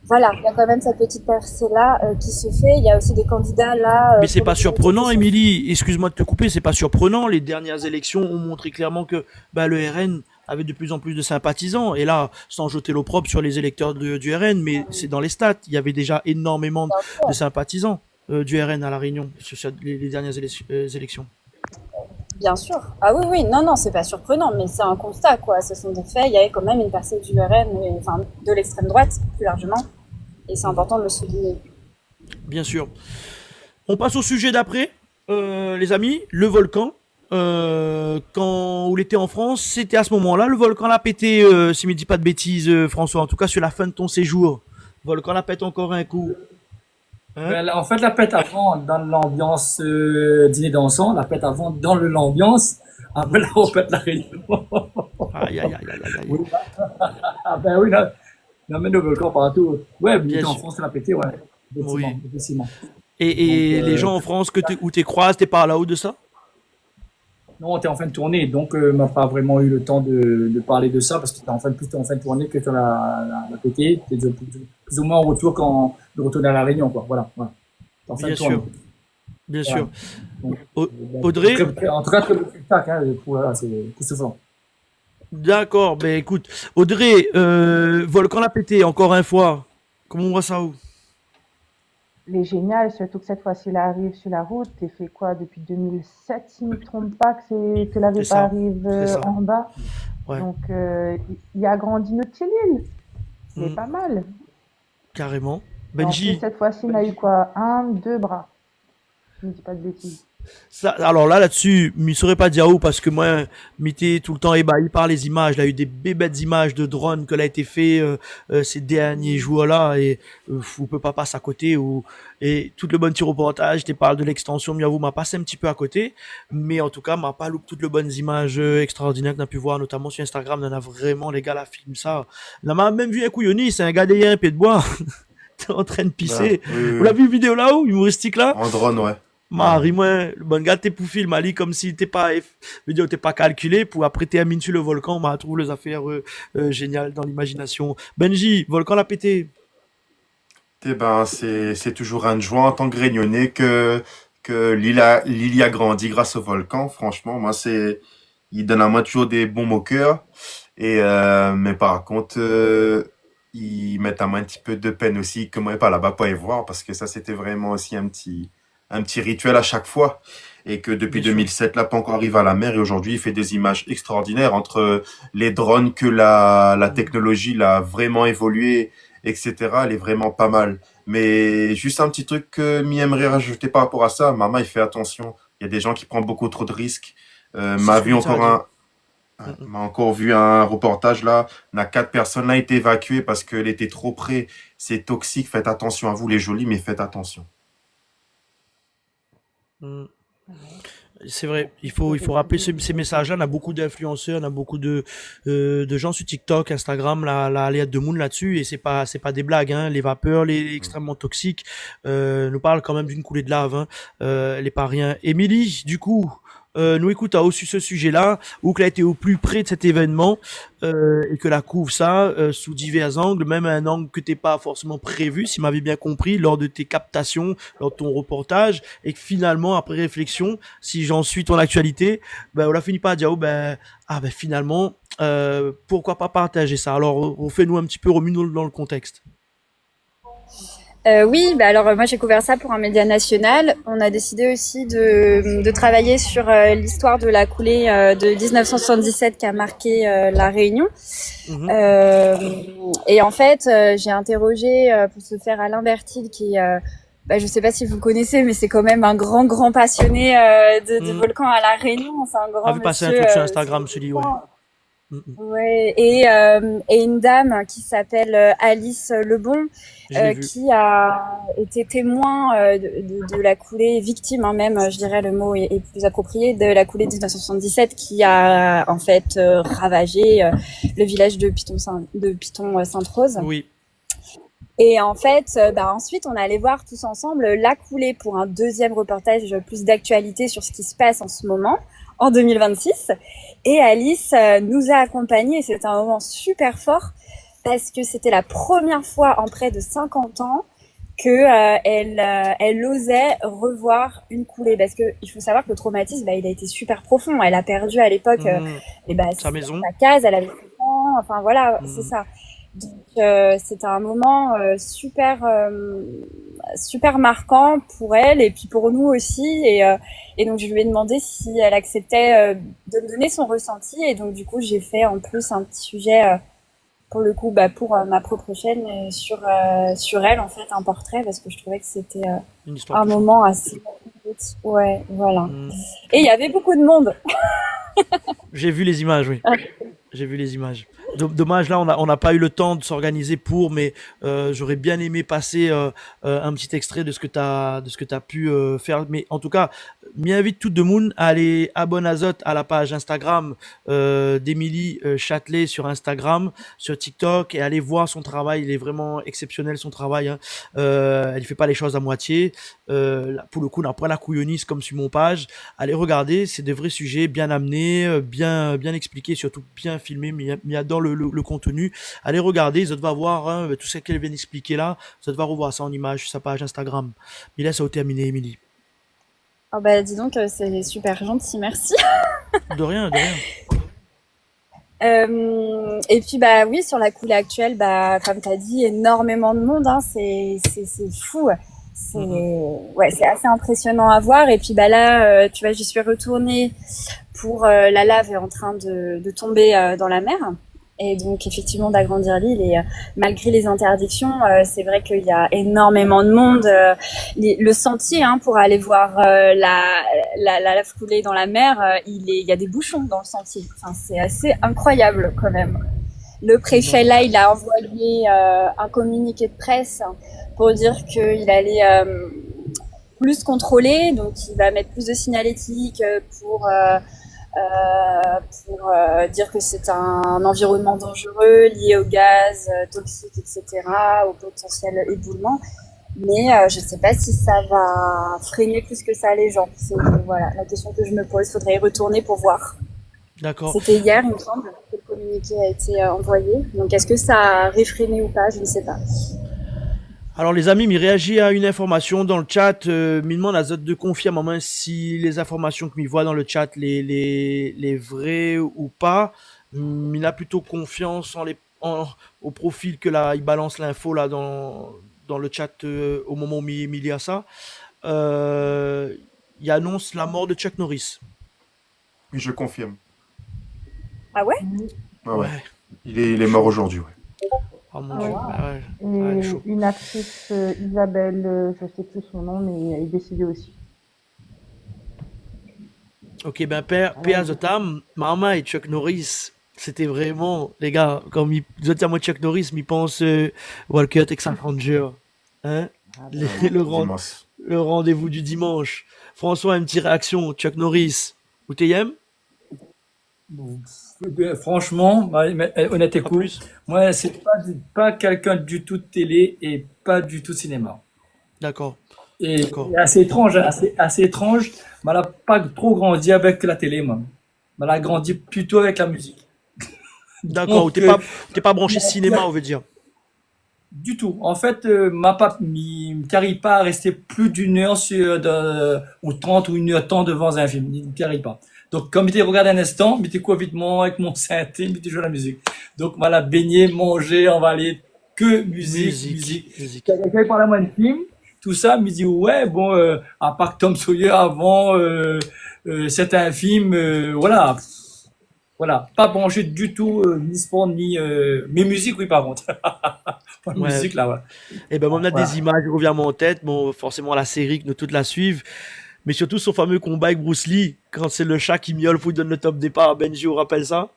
voilà, il y a quand même cette petite percée-là qui se fait. Il y a aussi des candidats là. Mais c'est pour pas le surprenant, comité Émilie. Excuse-moi de te couper, c'est pas surprenant. Les dernières élections ont montré clairement que le RN avait de plus en plus de sympathisants. Et là, sans jeter l'opprobre sur les électeurs du RN, mais c'est dans les stats. Il y avait déjà énormément de sympathisants du RN à La Réunion sur les dernières élections. Bien sûr. Ah oui, oui, non, c'est pas surprenant, mais c'est un constat, quoi. Ce sont des faits. Il y avait quand même une percée du RN, enfin, de l'extrême droite, plus largement. Et c'est important de le souligner. Bien sûr. On passe au sujet d'après, les amis. Le volcan. Quand on était en France, c'était à ce moment-là. Le volcan l'a pété, si je ne dis pas de bêtises, François. En tout cas, sur la fin de ton séjour. Le volcan l'a pète encore un coup. Hein? En fait, la pète avant dans l'ambiance dîner dansant, la pète avant dans l'ambiance. Après, là, on pète la réunion. Aïe, aïe, aïe, aïe, aïe. Oui. Ah ben oui, là, on amène le volcan partout. Ouais, mais Bien en sûr. France, ça l'a pété, ouais. Oui. Effectivement. Et Donc, les gens en France où tu croises, t'es par là-haut de ça? Non, t'es en fin de tournée, donc m'a pas vraiment eu le temps de parler de ça parce que t'es en fin de tournée que tu la pété. T'es plus ou moins en retour quand de retourner à la Réunion, quoi. Voilà. T'es en fin Bien de tournée. sûr. Bien Voilà. sûr. Donc, Audrey? en tout cas, très bon spectacle, hein, voilà, c'est soufflant. D'accord, ben écoute. Audrey, volcan l'a pété encore une fois. Comment on voit ça où? Il est génial, surtout que cette fois-ci, il arrive sur la route. Il fait quoi depuis 2007, si je ne me trompe pas, que la C'est VEPA ça. arrive C'est ça. en bas. Ouais. Donc, il a grandi notre île. Il est pas mal. Carrément. Et en plus, Benji, cette fois-ci, il a eu quoi? 1, 2 bras. Je ne dis pas de bêtises. ça, alors là-dessus, je ne saurais pas dire où parce que moi, j'étais tout le temps ébahi par les images. Là, il y a eu des bébêtes images de drones que l'a été fait ces derniers jours-là et on peut pas passer à côté. Et tout le bon petit reportage, tu parles de l'extension, Miavou m'a passé un petit peu à côté, mais en tout cas, m'a pas loupé toutes les bonnes images extraordinaires qu'on a pu voir, notamment sur Instagram. On en a vraiment, les gars, la film ça. On a même vu un couillonnis, c'est un gars derrière un pied de bois en train de pisser. Voilà. Oui, Vous l'avez vu la vidéo là-haut, humoristique là? En drone, ouais. Marie, moi, le bon gars, t'es pour film, Ali, comme si t'es pas, t'es pas calculé pour apprêter à mine sur le volcan, m'a trouvé les affaires géniales dans l'imagination. Benji, volcan l'a pété. Eh ben, c'est toujours un joie en tant que Réunionnais que que l'île y a grandi grâce au volcan. Franchement, moi, il donne à moi toujours des bons mots au cœur. Mais par contre, ils mettent à moi un petit peu de peine aussi que moi, pas là-bas pour y voir, parce que ça, c'était vraiment aussi un petit rituel à chaque fois. Et que depuis Bien sûr. 2007, là, pas encore arrivé à la mer. Et aujourd'hui, il fait des images extraordinaires entre les drones que la technologie l'a vraiment évolué, etc. Elle est vraiment pas mal. Mais juste un petit truc que mi aimerait rajouter par rapport à ça. Maman, il fait attention. Il y a des gens qui prennent beaucoup trop de risques. C'est ce que ça a dit. Mm, mm. M'a encore vu un reportage là. On a 4 personnes là été évacuées parce qu'elle était trop près. C'est toxique. Faites attention à vous, les jolis, mais faites attention. Mm. C'est vrai, il faut rappeler ces messages-là. On a beaucoup d'influenceurs, on a beaucoup de gens sur TikTok, Instagram, la Aliette de Moon là-dessus, et c'est pas des blagues, hein. Les vapeurs, les extrêmement toxiques, nous parlent quand même d'une coulée de lave, hein. Elle est pas rien. Émilie, du coup, nous écoute a aussi ce sujet-là, ou qu'elle a été au plus près de cet événement, et que la couvre ça, sous divers angles, même un angle que t'es pas forcément prévu, si m'avais bien compris, lors de tes captations, lors de ton reportage, et que finalement, après réflexion, si j'en suis ton actualité, ben, on a fini par dire, oh, ben, ah, ben, finalement, pourquoi pas partager ça? Alors, refais-nous un petit peu, remue-nous dans le contexte. Oui, bah alors moi j'ai couvert ça pour un média national. On a décidé aussi de travailler sur l'histoire de la coulée de 1977 qui a marqué la Réunion. Mhm. Et en fait, j'ai interrogé pour ce faire Alain Bertil qui bah, je sais pas si vous connaissez, mais c'est quand même un grand passionné de Mhm. volcan à la Réunion. C'est un grand Avait passé un monsieur. truc sur Instagram, celui, ouais. Mhm. Ouais, et une dame qui s'appelle Alice Lebon, Je l'ai vu. qui a été témoin de la coulée, victime hein, même, je dirais le mot est plus approprié, de la coulée de 1977 qui a en fait ravagé le village de Piton Sainte-Rose. Oui. Et en fait, bah ensuite, on est allé voir tous ensemble la coulée pour un deuxième reportage plus d'actualité sur ce qui se passe en ce moment, en 2026. Et Alice nous a accompagnés et c'était un moment super fort parce que c'était la première fois en près de 50 ans que elle osait revoir une coulée parce que il faut savoir que le traumatisme bah, il a été super profond. Elle a perdu à l'époque Mhm. et bah, Sa maison. sa case, elle avait 7 ans, enfin voilà, c'est Mhm. ça. Donc c'était un moment super marquant pour elle et puis pour nous aussi et donc je lui ai demandé si elle acceptait de me donner son ressenti et donc du coup j'ai fait en plus un petit sujet pour le coup bah pour ma propre chaîne sur elle en fait un portrait parce que je trouvais que c'était Une histoire un touchante. moment assez ouais voilà Mhm. et il y avait beaucoup de monde. J'ai vu les images, oui. J'ai vu les images. Dommage, là, on n'a pas eu le temps de s'organiser pour, mais j'aurais bien aimé passer un petit extrait de ce que t'as pu faire. Mais en tout cas, m'y invite tout le monde à aller abonner à la page Instagram d'Émilie Châtelet sur Instagram, sur TikTok, et aller voir son travail. Il est vraiment exceptionnel, son travail, hein. Elle fait pas les choses à moitié. Là, pour le coup, on n'a pas la couillonnise comme sur mon page. Allez regarder, c'est des vrais sujets bien amenés, bien expliqués, surtout bien filmés, mais il y a dans le contenu. Allez regarder, vous allez voir hein, tout ce qu'elle vient d'expliquer là, vous allez revoir ça en image sur sa page Instagram. Mais là, ça a terminé, Émilie. Oh bah dis donc c'est super gentil, merci. De rien, de rien. Et puis bah oui sur la coulée actuelle bah comme t'as dit énormément de monde hein, c'est fou c'est ouais c'est assez impressionnant à voir et puis bah là tu vois j'y suis retournée pour la lave est en train de tomber dans la mer et donc effectivement d'agrandir l'île et malgré les interdictions c'est vrai qu'il y a énormément de monde le sentier hein, pour aller voir la lave couler dans la mer il y a des bouchons dans le sentier enfin c'est assez incroyable quand même. Le préfet là il a envoyé un communiqué de presse pour dire qu'il allait plus contrôler donc il va mettre plus de signalétique pour dire que c'est un environnement dangereux lié au gaz toxique, etc., au potentiel éboulement. Mais je ne sais pas si ça va freiner plus que ça les gens. C'est voilà, la question que je me pose. Il faudrait y retourner pour voir. D'accord. C'était hier, il me semble, que le communiqué a été envoyé. Donc est-ce que ça a réfréné ou pas? Je ne sais pas. Alors les amis, m'y réagit à une information dans le chat, m'y demande à Zot de confirmer à main si les informations que m'y voit dans le chat, les vraies ou pas. Il a plutôt confiance au profil que là, il balance l'info là dans le chat au moment où il y a ça. Euh, il annonce la mort de Chuck Norris. Oui, je confirme. Ah ouais? Ouais, ouais. Ouais. Il est mort aujourd'hui, ouais. Oh mon Ah dieu. ouais. Ah ouais. Ouais, Et chaud. une actrice, Isabelle, je sais plus son nom, mais elle est décédée aussi. Ok, ben paix à the Tam, Mama et Chuck Norris, c'était vraiment, les gars, quand vous êtes à moi Chuck Norris, m'y pense Walker Texas Ranger. Hein? Ah Les- ben, le, rend- Dimanche. le rendez-vous du dimanche. François, une petite réaction. Chuck Norris, vous t'aimez? Bon, franchement, honnête et Pas court, plus? moi, c'est pas quelqu'un du tout de télé et pas du tout cinéma. D'accord, Et d'accord. assez étrange, hein, assez étrange, mais elle n'a pas trop grandi avec la télé, moi. Mais elle a grandi plutôt avec la musique. D'accord, ou Donc, t'es pas branché il y cinéma, a- on veut dire. du tout. En fait, ma pape ne carry pas à rester plus d'une heure ou 30 ou une heure temps devant un film. Il ne carry pas. Donc, comme il était regardé un instant, il était quoi vite avec mon synthé, il était joué à la musique. Donc, voilà, baigner, manger, on va aller que musique, musique. Musique. Quelqu'un parle à moi de film, tout ça, me dit, ouais, bon, à part Tom Sawyer avant, certains films, voilà. Voilà, pas branché du tout, ni sport, ni... mais musique, oui, par contre. Pas de Ouais. musique, là, ouais. Et ben, on a Voilà. des images qui reviennent en tête. Bon, forcément, la série que nous toutes la suivent. Mais surtout son fameux combat avec Bruce Lee, quand c'est le chat qui miaule, faut lui donne le top départ. Benji, on rappelle ça?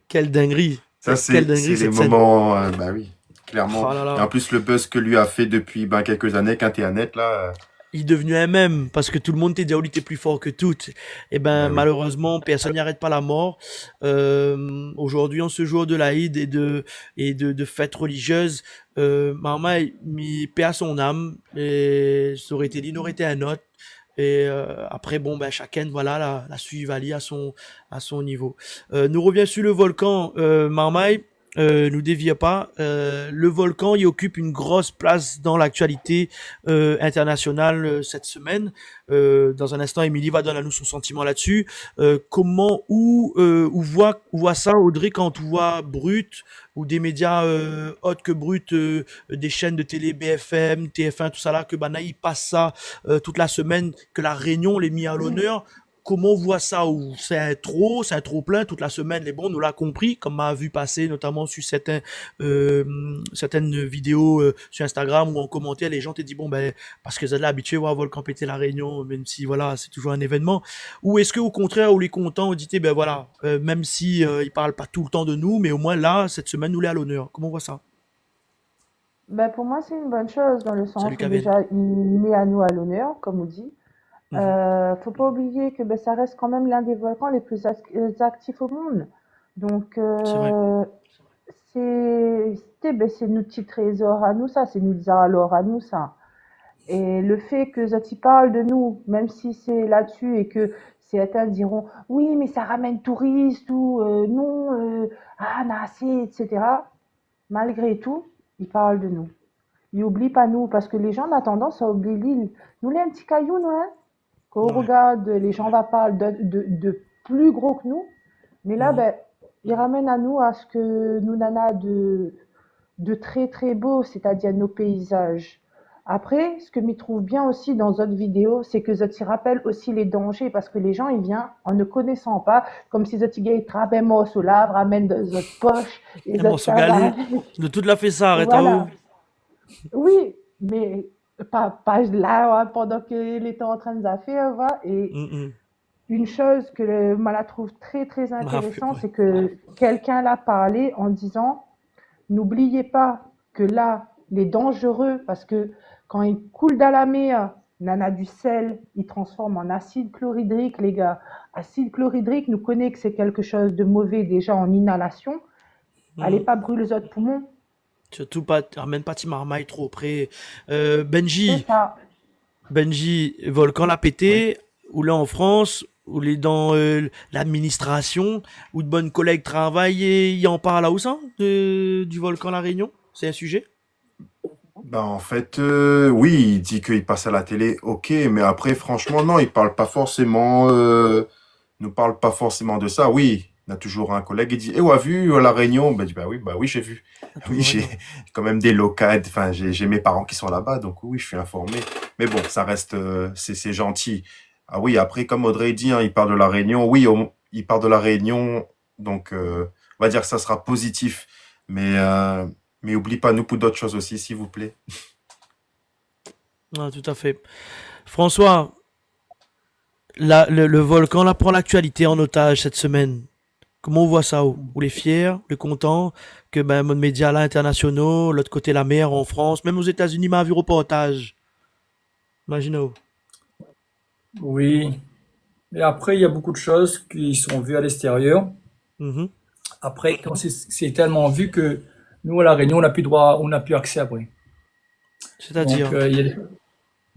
Quelle dinguerie! Ça, Quelle c'est dinguerie les cette scène! moments, bah oui, clairement. Oh là Et en là! plus, le buzz que lui a fait depuis quelques années, quand t'es à net, là, Il est devenu un mème parce que tout le monde t'a dit oh, il était plus fort que tout. Et ben bah oui. malheureusement personne n'arrête pas la mort. Aujourd'hui en ce jour de l'Aïd et de fêtes religieuses, Maman mis paix à son âme et ça aurait été il aurait été un autre. Et après bon ben chacun voilà la suive Ali à son niveau. Nous revient sur le volcan Marmaille. Nous déviez pas. Le volcan y occupe une grosse place dans l'actualité internationale cette semaine. Dans un instant, Émilie va donner à nous son sentiment là-dessus. Où voit ça, Audrey, quand tu vois Brut ou des médias autres que Brut, des chaînes de télé BFM, TF1, tout ça là, que Banaï passe ça toute la semaine, que la Réunion l'est mis à l'honneur. Comment on voit ça? Ou c'est un trop plein toute la semaine. Les bons, nous l'a compris, comme m'a vu passer notamment sur certaines vidéos sur Instagram ou en commentaire, les gens te disent bon ben parce que vous êtes là habitué à voir Volcan péter la Réunion, même si voilà c'est toujours un événement. Ou est-ce que au contraire, on les content, on dit ben voilà, même si ils parlent pas tout le temps de nous, mais au moins là cette semaine nous l'est à l'honneur. Comment on voit ça? ben, pour moi, c'est une bonne chose dans le Salut sens où Kaven. déjà, il met à nous à l'honneur, comme on dit. Mhm. Faut pas oublier que ben, ça reste quand même l'un des volcans les plus actifs au monde. Donc, C'est vrai. c'est notre petit trésor à nous, ça, c'est notre alors à nous, ça. Et le fait que Zati parle de nous, même si c'est là-dessus et que certains diront oui, mais ça ramène touristes ou non, n'a assez, etc. Malgré tout, il parle de nous. Il oublie pas nous parce que les gens ont tendance à oublier l'île. Nous, les un petit caillou, nous, hein. Quand on Ouais. regarde, les gens va parler de plus gros que nous. Mais là, Mhm. ben, il ramène à nous à ce que nous n'en a de très très beau, c'est-à-dire nos paysages. Après, ce que m'y trouve bien aussi dans d'autres vidéos, c'est que ça t'y rappelle aussi les dangers parce que les gens, ils viennent en ne connaissant pas, comme si Zoti Gay trappe un morceau là, ramène dans notre poche, et Un morceau ça va. galé. De toute la fait ça, arrête à haut. Voilà. Oui, mais pas là hein, pendant qu'il était en train de faire, voilà. Et Mhm. une chose que la trouve très très Ah, intéressante, ouais. c'est que quelqu'un l'a parlé en disant n'oubliez pas que là, les dangereux, parce que quand il coule dans la mer, nana du sel, il transforme en acide chlorhydrique, les gars. Acide chlorhydrique, nous connaît que c'est quelque chose de mauvais déjà en inhalation. Allez Mhm. pas brûler les autres poumons. Surtout pas, ramène pas Tim Marmaille trop près. C'est Benji, ça. Volcan l'a Oui. pété, ou là en France, ou les dans l'administration, ou de bonnes collègues travaillent et y en parlent là où ça, du Volcan La Réunion? C'est un sujet? Ben, en fait, oui, il dit qu'il passe à la télé, ok, mais après, franchement, non, nous parle pas forcément de ça. Oui, il a toujours un collègue qui dit, eh, ouais, vu à La Réunion? Ben, je dis, bah oui, j'ai vu. Ah, Oui, toujours j'ai Réunion. quand même des locales, enfin, j'ai mes parents qui sont là-bas, donc oui, je suis informé. Mais bon, ça reste, c'est gentil. Ah oui, après, comme Audrey dit, hein, il parle de La Réunion. Oui, il parle de La Réunion, donc on va dire que ça sera positif. Mais, euh, mais oublie pas nous pour d'autres choses aussi, s'il vous plaît. Ah, tout à fait. François, le volcan là prend l'actualité en otage cette semaine. Comment on voit ça? Où les fiers, les contents que ben mode média là internationaux, l'autre côté la mer en France, même aux États-Unis, m'a vu reportage. Imaginez-vous. Oui. Et après, il y a beaucoup de choses qui sont vues à l'extérieur. Mhm. Après, quand c'est tellement vu que nous, à La Réunion, on n'a plus droit, on n'a plus accès après. Donc, C'est-à-dire. il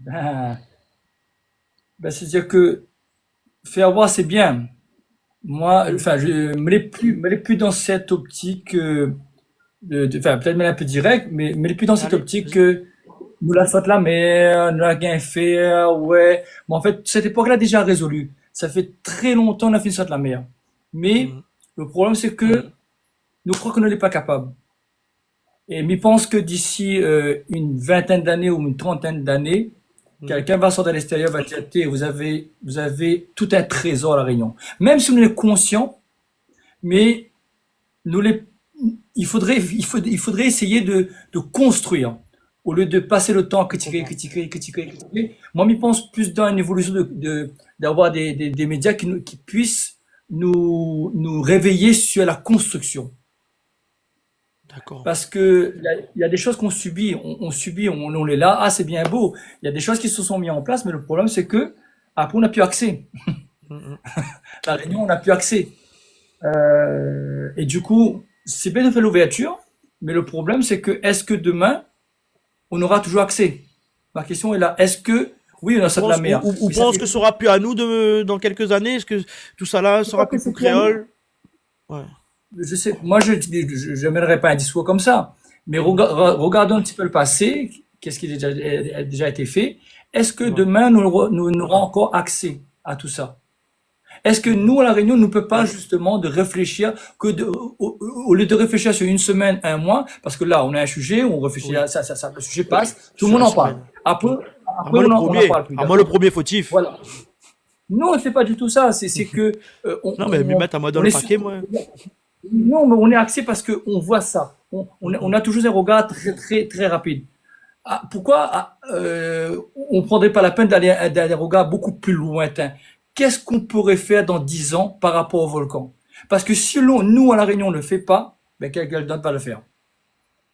y a ben, c'est-à-dire que faire voir, c'est bien. Moi, enfin, je me l'ai plus dans cette optique, enfin, peut-être me l'ai un peu direct, mais me l'ai plus dans cette Allez, optique vas-y. que nous la faute la mer, nous la gain faire, ouais. Mais en fait, cette époque-là déjà résolue. Ça fait très longtemps qu'on a fait de la mer. Mais Mhm. le problème, c'est que nous croyons qu'on n'est pas capable. Et je pense que d'ici une vingtaine d'années ou une trentaine d'années, Mhm. quelqu'un va sortir de l'extérieur, va dire, écoutez, vous avez tout un trésor à La Réunion. Même si on est conscient, mais nous les, il faudrait essayer de construire. Au lieu de passer le temps à Je critiquer, comprends. critiquer, critiquer, critiquer. Moi, je pense plus dans une évolution d'avoir des médias qui puissent nous réveiller sur la construction. D'accord. Parce que il y a des choses qu'on subit, on subit, on est là, ah c'est bien beau. Il y a des choses qui se sont mises en place, mais le problème c'est que après on n'a plus accès. Mhm. La réunion, on n'a plus accès. Et du coup, c'est bien de faire l'ouverture, mais le problème c'est que est-ce que demain on aura toujours accès? Ma question est là. Est-ce que oui, on a ça de la mer, Ou mais ça pense fait que ce sera plus à nous dans quelques années? Est-ce que tout ça là je crois sera que plus pour c'est pour nous. créole? Ouais. Je sais, moi je mènerai pas un discours comme ça, mais Mhm. regardons un petit peu le passé, qu'est-ce qui a déjà été fait. Est-ce que Ouais. demain nous aurons encore accès à tout ça? Est-ce que Mhm. nous, à La Réunion, ne peut pas justement de réfléchir au lieu de réfléchir sur une semaine, un mois, parce que là, on a un sujet, on réfléchit Oui. à ça, le sujet passe, tout le Sur monde la en parle. semaine. Après, Mhm. À après moi le on n'en premier. parle plus, À moi le d'accord? premier fautif. Voilà. Non, c'est pas du tout ça. C'est que Non, mais me mettre à moi dans on le est paquet, moi. non, mais on est axé parce que on voit ça. On Mhm. a toujours un regard très très très rapide. Ah, pourquoi on prendrait pas la peine d'aller un regard beaucoup plus lointain? Qu'est-ce qu'on pourrait faire dans 10 ans par rapport au volcan? Parce que si nous à La Réunion on ne le fait pas, ben quelqu'un d'autre va le faire.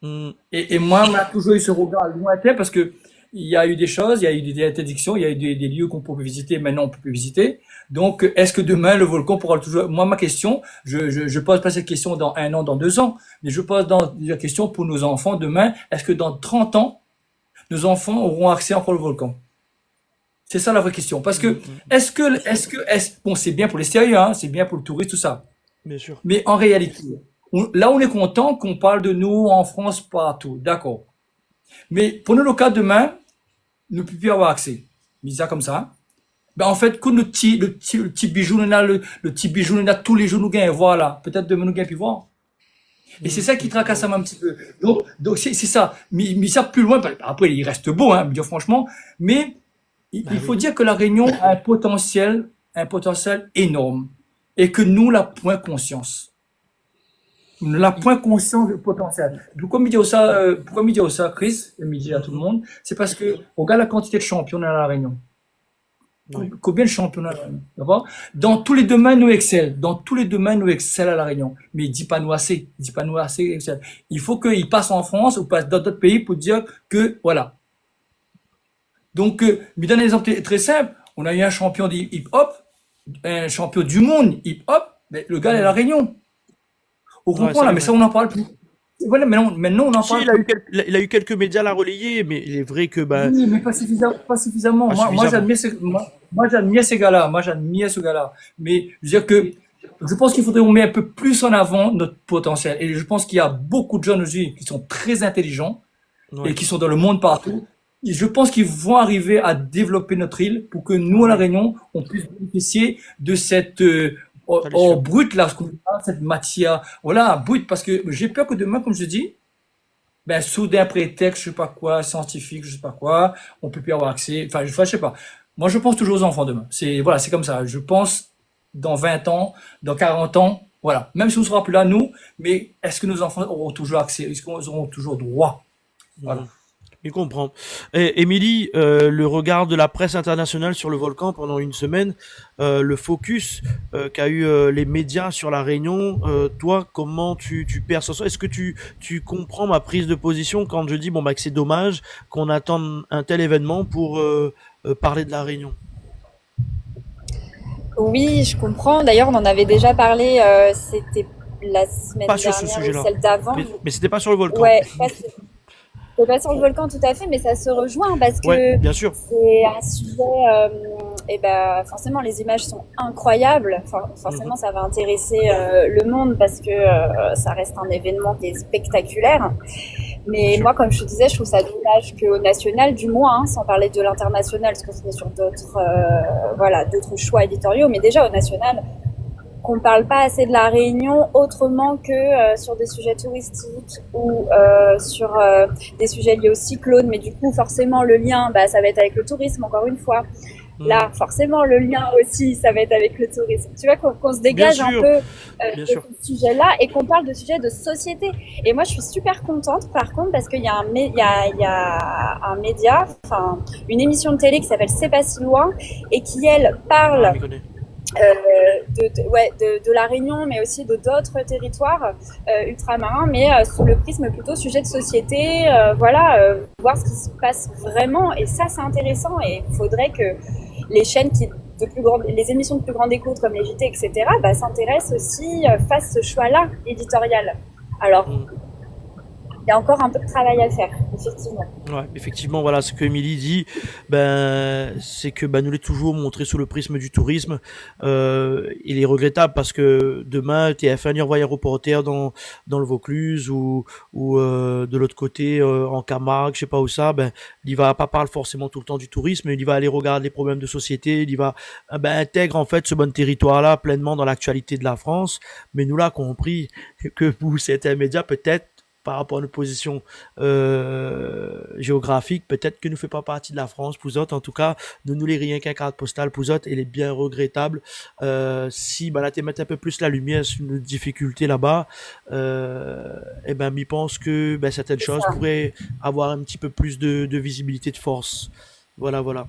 Mhm. Et moi, on a toujours eu ce regard lointain parce que il y a eu des choses, il y a eu des interdictions, il y a eu des lieux qu'on peut visiter, maintenant on peut plus visiter. Donc, est-ce que demain le volcan pourra toujours... Moi, ma question, je pose pas cette question dans 1 an, dans 2 ans, mais je pose la question pour nos enfants demain. Est-ce que dans 30 ans, nos enfants auront accès encore au volcan? C'est ça la vraie question. Parce que, Mhm. bon, c'est bien pour l'extérieur, hein, c'est bien pour le tourisme, tout ça. Bien sûr. Mais en réalité, là, on est content qu'on parle de nous en France partout. D'accord. Mais pour nous, le cas demain, ne peut plus avoir accès. Mis ça comme ça. Ben, en fait, que le petit bijou, le petit bijou, on a tous les jours, nous gagnons, voilà. Peut-être demain, nous gagnons plus voir. Et c'est Mhm. ça qui tracasse un petit peu. Donc c'est ça. Mais ça plus loin, après, il reste beau, hein, dire franchement. Mais Bah il faut oui. dire que la Réunion a un potentiel énorme. Et que nous, la point conscience. Nous la point conscience du potentiel. Pourquoi me dire ça, Chris, et me dire à tout le Mhm. monde? C'est parce que, regarde la quantité de champions à la Réunion. Ouais. Combien de championnats, d'accord? Dans tous les domaines, nous excelle. Dans tous les domaines, nous excelle à La Réunion. Mais il dit pas nous assez. Il dit pas nous assez, excelle. Il faut qu'il passe en France ou passe dans d'autres pays pour dire que, voilà. Donc, je donne un exemple très simple. On a eu un champion de hip-hop, un champion du monde hip-hop, mais le gars est à La Mhm. Réunion. On Ouais, comprend ça là, est mais vrai. ça, on n'en parle plus. Voilà, maintenant, on n'en Si, parle plus. il a eu quelques médias à la relayer, mais il est vrai que ben, Oui, mais pas suffisamment, pas suffisamment. pas Moi, suffisamment. j'admire ces gars-là. Moi, j'admire ce gars-là. Mais je veux dire que je pense qu'il faudrait qu'on mette un peu plus en avant notre potentiel. Et je pense qu'il y a beaucoup de jeunes aussi qui sont très intelligents, Ouais. et qui sont dans le monde partout. Et je pense qu'ils vont arriver à développer notre île pour que nous, à La Réunion, on puisse bénéficier de cette Ça, c'est sûr. brute, là, ce qu'on appelle cette matière, voilà, brute, parce que j'ai peur que demain, comme je dis, ben, sous des prétextes, je sais pas quoi, scientifique, je sais pas quoi, on peut plus avoir accès, je sais pas. Moi, je pense toujours aux enfants demain. Voilà, c'est comme ça. Je pense dans 20 ans, dans 40 ans, voilà. Même si on sera plus là, nous, mais est-ce que nos enfants auront toujours accès? Est-ce qu'ils auront toujours droit? Voilà. Mhm. Il comprend. Et Émilie, le regard de la presse internationale sur le volcan pendant une semaine, le focus qu'a eu les médias sur la Réunion, toi, comment tu perçois ça? Est-ce que tu comprends ma prise de position quand je dis bon bah que c'est dommage qu'on attende un tel événement pour parler de la Réunion? Oui, je comprends. D'ailleurs, on en avait déjà parlé, c'était la semaine Pas sur ce dernière ou sujet-là, celle d'avant. mais c'était pas sur le volcan. Ouais, c'est pas sur le volcan tout à fait, mais ça se rejoint parce Ouais, que bien sûr. c'est un sujet, et ben forcément les images sont incroyables. Mhm. Forcément, ça va intéresser le monde parce que ça reste un événement qui est spectaculaire. Bien Mais sûr. moi, comme je te disais, je trouve ça dommage qu'au national, du moins, hein, sans parler de l'international, parce qu'on est sur d'autres, voilà, d'autres choix éditoriaux, mais déjà au national, qu'on ne parle pas assez de la Réunion autrement que sur des sujets touristiques ou sur des sujets liés au cyclone. Mais du coup, forcément, le lien, bah, ça va être avec le tourisme, encore une fois. Mhm. Là, forcément, le lien aussi, ça va être avec le tourisme. Tu vois, qu'on se Bien dégage un sûr, peu bien de sûr. ce sujet-là et qu'on parle de sujets de société. Et moi, je suis super contente, par contre, parce qu'il y a il y a un média, enfin, une émission de télé qui s'appelle C'est pas si loin et qui, elle, Ah, parle m'y connais. de la Réunion, mais aussi de d'autres territoires ultramarins, mais sous le prisme plutôt sujet de société, voilà, voir ce qui se passe vraiment. Et ça, c'est intéressant. Et il faudrait que les chaînes les émissions de plus grande écoute comme les JT, etc., bah, s'intéressent aussi, fassent ce choix-là éditorial. Alors, Mhm. il y a encore un peu de travail à faire, effectivement. Ouais, effectivement, voilà, ce que Émilie dit, ben, c'est que ben, nous l'est toujours montré sous le prisme du tourisme. Il est regrettable parce que demain, TF1 y envoie un reporter dans le Vaucluse ou de l'autre côté, en Camargue, je sais pas où ça, ben, il va pas parler forcément tout le temps du tourisme, il va aller regarder les problèmes de société, il va ben, intègre en fait ce bon territoire-là pleinement dans l'actualité de la France. Mais nous l'a compris que pour certains médias, peut-être, par rapport à notre position géographique, peut-être que nous fait pas partie de la France, pour autres, en tout cas, nous les rien qu'un carte postale, pour autres, elle est bien regrettable. Si, bah, là, tu mettre un peu plus la lumière sur nos difficultés là-bas, et ben, m'y pense que, ben, certaines C'est choses ça. pourraient avoir un petit peu plus de visibilité, de force. Voilà, voilà.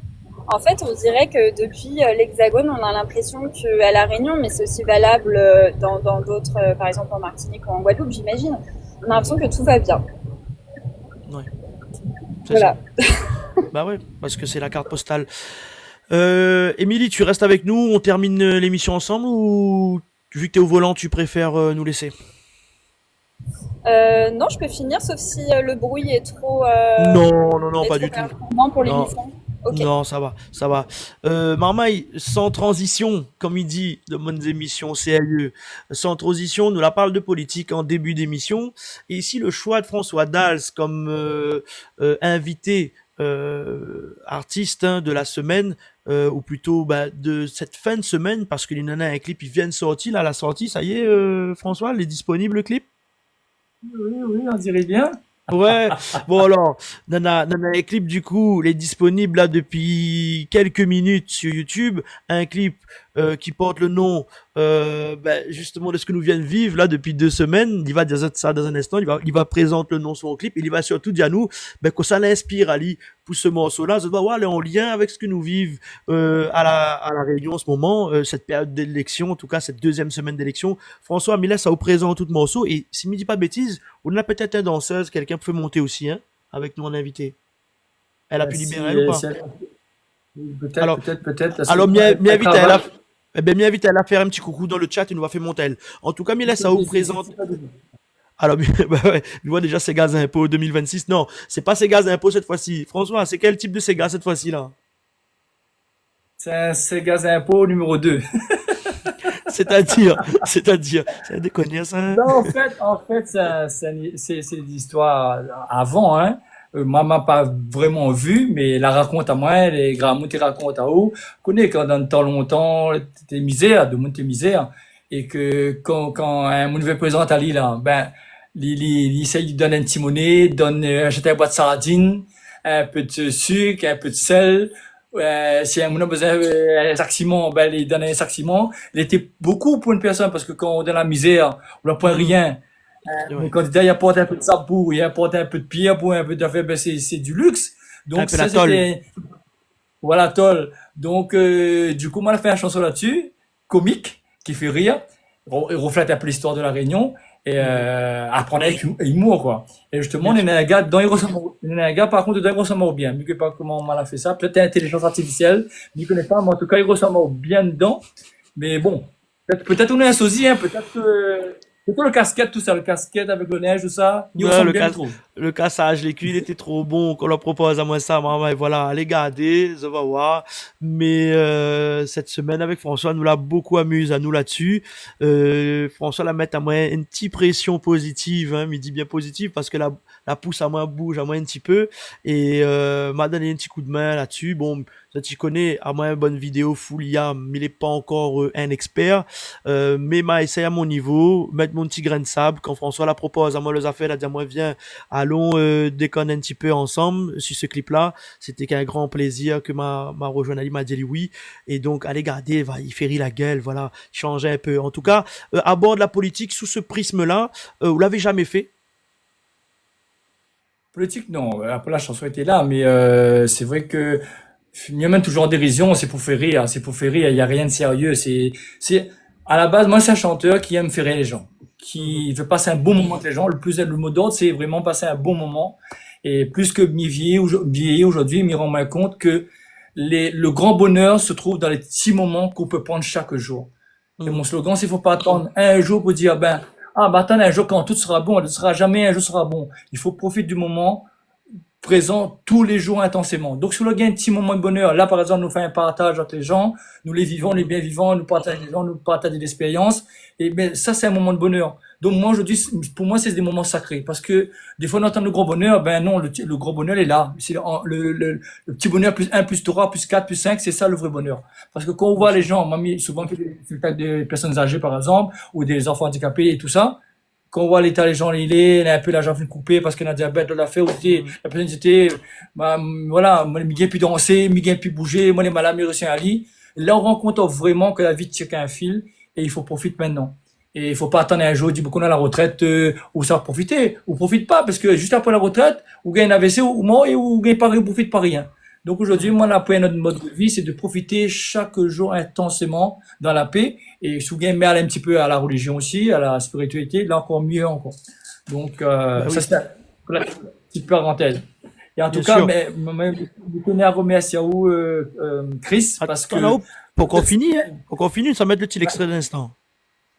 En fait, on dirait que depuis l'Hexagone, on a l'impression qu'à La Réunion, mais c'est aussi valable dans d'autres, par exemple en Martinique ou en Guadeloupe, j'imagine, on a l'impression Mhm. que tout va bien. Ouais, c'est ça. Voilà. Bah ouais, parce que c'est la carte postale. Émilie, tu restes avec nous, on termine l'émission ensemble ou vu que t'es au volant, tu préfères nous laisser? Non, je peux finir, sauf si le bruit Non, non, non, est pas trop du tout. perturbant pour Non, l'émission. Ok. non, ça va, ça va. Marmaille, sans transition, comme il dit de bonnes émissions sérieux, sans transition, nous la parle de politique en début d'émission. Et ici, le choix de François Dals comme invité artiste hein, de la semaine, ou plutôt bah, de cette fin de semaine, parce qu'il y en a un clip, il vient de sortir, là, la sortie, ça y est, François, il est disponible le clip? Oui, oui, on dirait bien. Ouais, bon alors, Nana Clip du coup, il est disponible là depuis quelques minutes sur YouTube, un clip qui porte le nom ben, justement de ce que nous vient de vivre là depuis 2 semaines. Il va dire ça dans un instant, il va présenter le nom de son clip, et il va surtout dire à nous ben, que ça l'inspire Ali pour ce morceau-là, ça doit avoir en lien avec ce que nous vivons à la Réunion en ce moment, cette période d'élection, en tout cas cette deuxième semaine d'élection. François Millet, ça vous présente tout le morceau, et si je ne dis pas de bêtises, on a peut-être une danseuse, quelqu'un peut monter aussi, hein, avec nous en invité. Elle a pu libérer Si, elle ou pas? peut-être, Alors, peut-être, peut-être, parce que alors, elle m'invite à elle travaille. à, eh ben, m'invite à elle à faire un petit coucou dans le chat et nous va faire monter elle. En tout cas, Mila, ça vous présente. C'est pas de- Alors, bah ouais, je vois déjà ces gaz à impôts 2026. Non, c'est pas ces gaz à impôts cette fois-ci. François, c'est quel type de ces gaz cette fois-ci là? c'est un Sega Impôt numéro 2. C'est déconner ça. Non, en fait, c'est l'histoire avant, hein. Moi, m'a pas vraiment vu, mais la raconte à moi, les grands te racontent à eux. Connais quand dans le temps longtemps, t'es misère, de monde t'es misère. Et que quand un monde veut présenter à lui, là, ben, il essaye de donner un petit monnaie, acheter un boîte de sardines, un peu de sucre, un peu de sel. Si un monde a besoin d'un sac ciment, ben, il donne un sac ciment. Il était beaucoup pour une personne parce que quand on est dans la misère, on n'a pas rien. Mais quand il apporte un peu de sabou, il apporte un peu de pierre pour un peu d'affaires, ben c'est du luxe. Un Donc peu la ça tôle. c'était voilà tol. Donc du coup, moi, on a fait une chanson là-dessus, comique, qui fait rire, il reflète un peu l'histoire de la Réunion et apprendre avec humour quoi. Et justement, on est un gars dans un gars par contre, il ressemble bien. Je ne sais pas comment on a fait ça. Peut-être intelligence artificielle, je ne connais pas, mais en tout cas, il ressemble bien dedans. Mais bon, peut-être on est un sosie, hein, peut-être le casquette, tout ça, le casquette avec le neige, tout ça, il Ouais, ressemble bien, je trouve. le cassage, les culs, il était trop bon. Qu'on leur propose à moi ça, maman, et voilà, allez garder, ça va voir. Mais cette semaine avec François, nous l'a beaucoup amusé à nous là-dessus. François la met à moi une petite pression positive, hein, mais il dit bien positive parce que la pousse à moi bouge à moi un petit peu et m'a donné un petit coup de main là-dessus. Bon, ça tu connais, à moi une bonne vidéo full IA, mais il est pas encore un expert. Mais m'a essayé à mon niveau, mettre mon petit grain de sable. Quand François la propose à moi les affaires, elle a dit à moi viens, allons déconner un petit peu ensemble sur ce clip-là. C'était qu'un grand plaisir que m'a rejoint Ali, m'a dit oui. Et donc allez garder, il fait rire la gueule, voilà, changer un peu. En tout cas, aborde la politique sous ce prisme-là. Vous l'avez jamais fait? Politique, non. Après, la chanson était là, mais c'est vrai que il y a même toujours en dérision, c'est pour faire rire, c'est pour faire rire, il n'y a rien de sérieux. À la base, moi, c'est un chanteur qui aime faire rire les gens, qui veut passer un bon moment avec les gens. Le mot d'ordre, c'est vraiment passer un bon moment. Et plus que vieillir aujourd'hui, il me rend bien compte que le grand bonheur se trouve dans les petits moments qu'on peut prendre chaque jour. Et mon slogan, c'est faut pas attendre un jour pour dire, attends un jour quand tout sera bon, ne sera jamais un jour sera bon. Il faut profiter du moment présent tous les jours intensément. Donc, si on gagne un petit moment de bonheur, là, par exemple, nous fait un partage entre les gens, nous les vivons, les bien vivants, nous partageons les gens, nous partageons l'expérience. Et ben, ça, c'est un moment de bonheur. Donc, moi, aujourd'hui, pour moi, c'est des moments sacrés. Parce que, des fois, on entend le gros bonheur, ben non, le gros bonheur est là. C'est le petit bonheur plus 1, plus 3, plus 4, plus 5, c'est ça le vrai bonheur. Parce que quand on voit les gens, souvent, des personnes âgées, par exemple, ou des enfants handicapés et tout ça, quand on voit l'état des gens, il a un peu la jambe coupée parce qu'il a un diabète, de la fait, ou la personne était, voilà, moi, il m'a pu danser, il m'a pu bouger, moi, les malades, mais aussi un lit. Là, on rend compte vraiment que la vie tire qu'un fil et il faut profiter maintenant. Et il faut pas attendre un jour, dire qu'on a la retraite, ou ça profiter, ou profite pas, parce que juste après la retraite, ou gagne un AVC, ou mort, ou gagne pas, ou profite pas rien. Donc aujourd'hui, moi, notre mode de vie, c'est de profiter chaque jour intensément dans la paix. Et si vous gagnez un petit peu à la religion aussi, à la spiritualité, là encore mieux encore. Donc, ça c'est la petite parenthèse. Et en tout cas, mais, je tenais à remercier Chris, parce que... Pour qu'on finisse, ça met le petit extrait d'instant.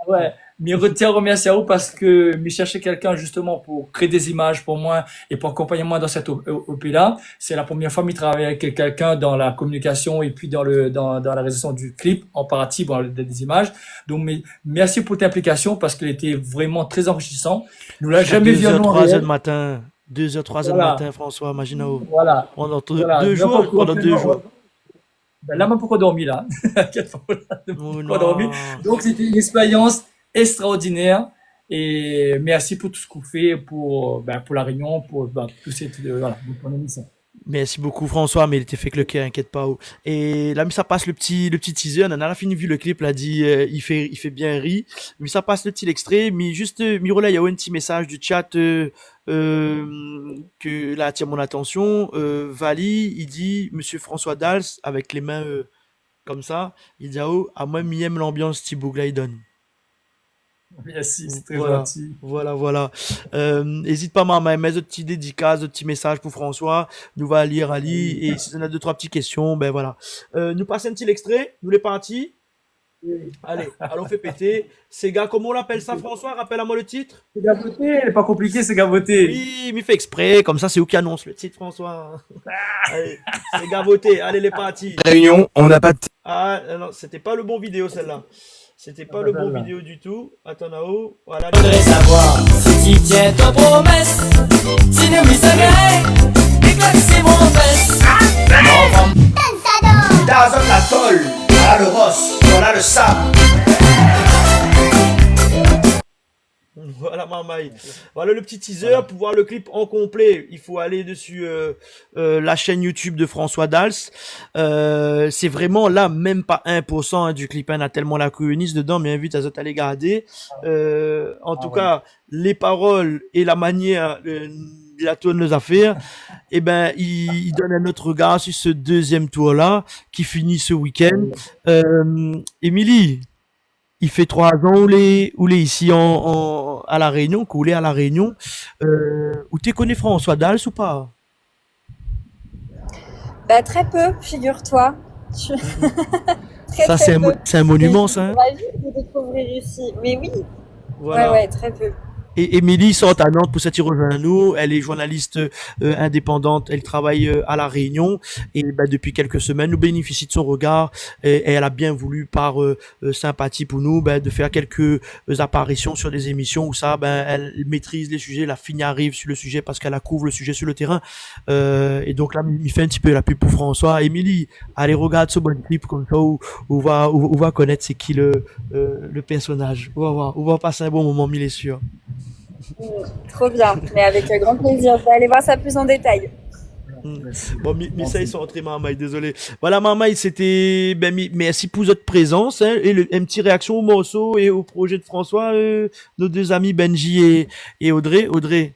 Ouais, mais je tiens à remercier à vous parce que je cherchais quelqu'un justement pour créer des images pour moi et pour accompagner moi dans cette OP-là. C'est la première fois que je travaille avec quelqu'un dans la communication et puis dans la réalisation du clip en partie, des images. Donc, merci pour ta implication parce qu'elle était vraiment très enrichissant. Nous l'a jamais vu en 2h, 3h du matin. 2h, 3h du matin, François, imagine-vous. Voilà. Pendant 2 jours, pendant 2 jours. Ben là, moi, pourquoi dormir là? Pourquoi dormir? Donc, c'était une expérience extraordinaire. Et merci pour tout ce qu'on fait pour la Réunion, pour tout cette, voilà, pour l'émission. Merci beaucoup François, mais il était fait que le cœur, inquiète pas. Et là, mais ça passe le petit teaser. On a fini vu le clip, l'a dit, il fait bien rire. Mais ça passe le petit extrait. Mais juste, Mirola, il y a un petit message du chat que là attire mon attention. Vali, il dit, Monsieur François Dals, avec les mains comme ça, il dit à moi, m'aime l'ambiance Thibaut Glaydon. Merci, c'est très Voilà, gentil. voilà. Hésite pas, maman, mets de petits dédicaces, de petits messages pour François. Nous va lire Ali. Et si on a 2-3 petites questions, ben voilà. Nous passons un petit extrait. Nous les partis. Allez, allons fait péter. C'est gars, comment on l'appelle ça, François? Rappelle-moi le titre. C'est gavoté, c'est pas compliqué, c'est gavoté. Oui, mais fait exprès. Comme ça, c'est où qui annonce le titre, François. Allez, c'est gavoté. Allez, les partis. Réunion, on n'a pas de... Ah, non, c'était pas le bon vidéo, celle-là. C'était pas le bon vidéo du tout. Attends là-haut. Voilà. Faudrait savoir si tu tiens ta promesse. Si nous, oui, ça c'est mon best. Dans un atoll, voilà le ross, voilà le sable. Voilà Marmaille. Voilà le petit teaser. Pour voir le clip en complet, il faut aller dessus la chaîne YouTube de François Dals. C'est vraiment là, même pas 1% hein, du clip. On a tellement la cohénis dedans, mais invite à vous aller garder. En tout cas, les paroles et la manière de la tourne les affaires, eh ben, il donne un autre regard sur ce deuxième tour-là qui finit ce week-end. Émilie, il fait 3 ans où les ici à La Réunion, coulé à La Réunion. Où tu connais François Dals ou pas? Bah, très peu, figure-toi. Très, Ça, très peu. c'est un monument, ça. Hein? On va vite le découvrir ici. Mais oui, Voilà. ouais, très peu. Et Émilie sort à Nantes pour s'attirer à nous. Elle est journaliste indépendante. Elle travaille à La Réunion. Et ben, depuis quelques semaines, nous bénéficie de son regard. Et elle a bien voulu, par sympathie pour nous, ben, de faire quelques apparitions sur des émissions où ça, ben, elle maîtrise les sujets. La fine arrive sur le sujet parce qu'elle couvre le sujet sur le terrain. Et donc là, il fait un petit peu la pub pour François. Émilie, allez regarde ce bon clip comme ça où on va connaître c'est qui le personnage. On va passer un bon moment, il est sûr. Trop bien, mais avec grand plaisir. Je vais aller voir ça plus en détail. Bon, ça, ils sont rentrés, Marmaille, désolé. Voilà, Marmaille, c'était, ben, merci pour votre présence, hein, et une petite réaction au morceau et au projet de François, nos deux amis Benji et Audrey. Audrey.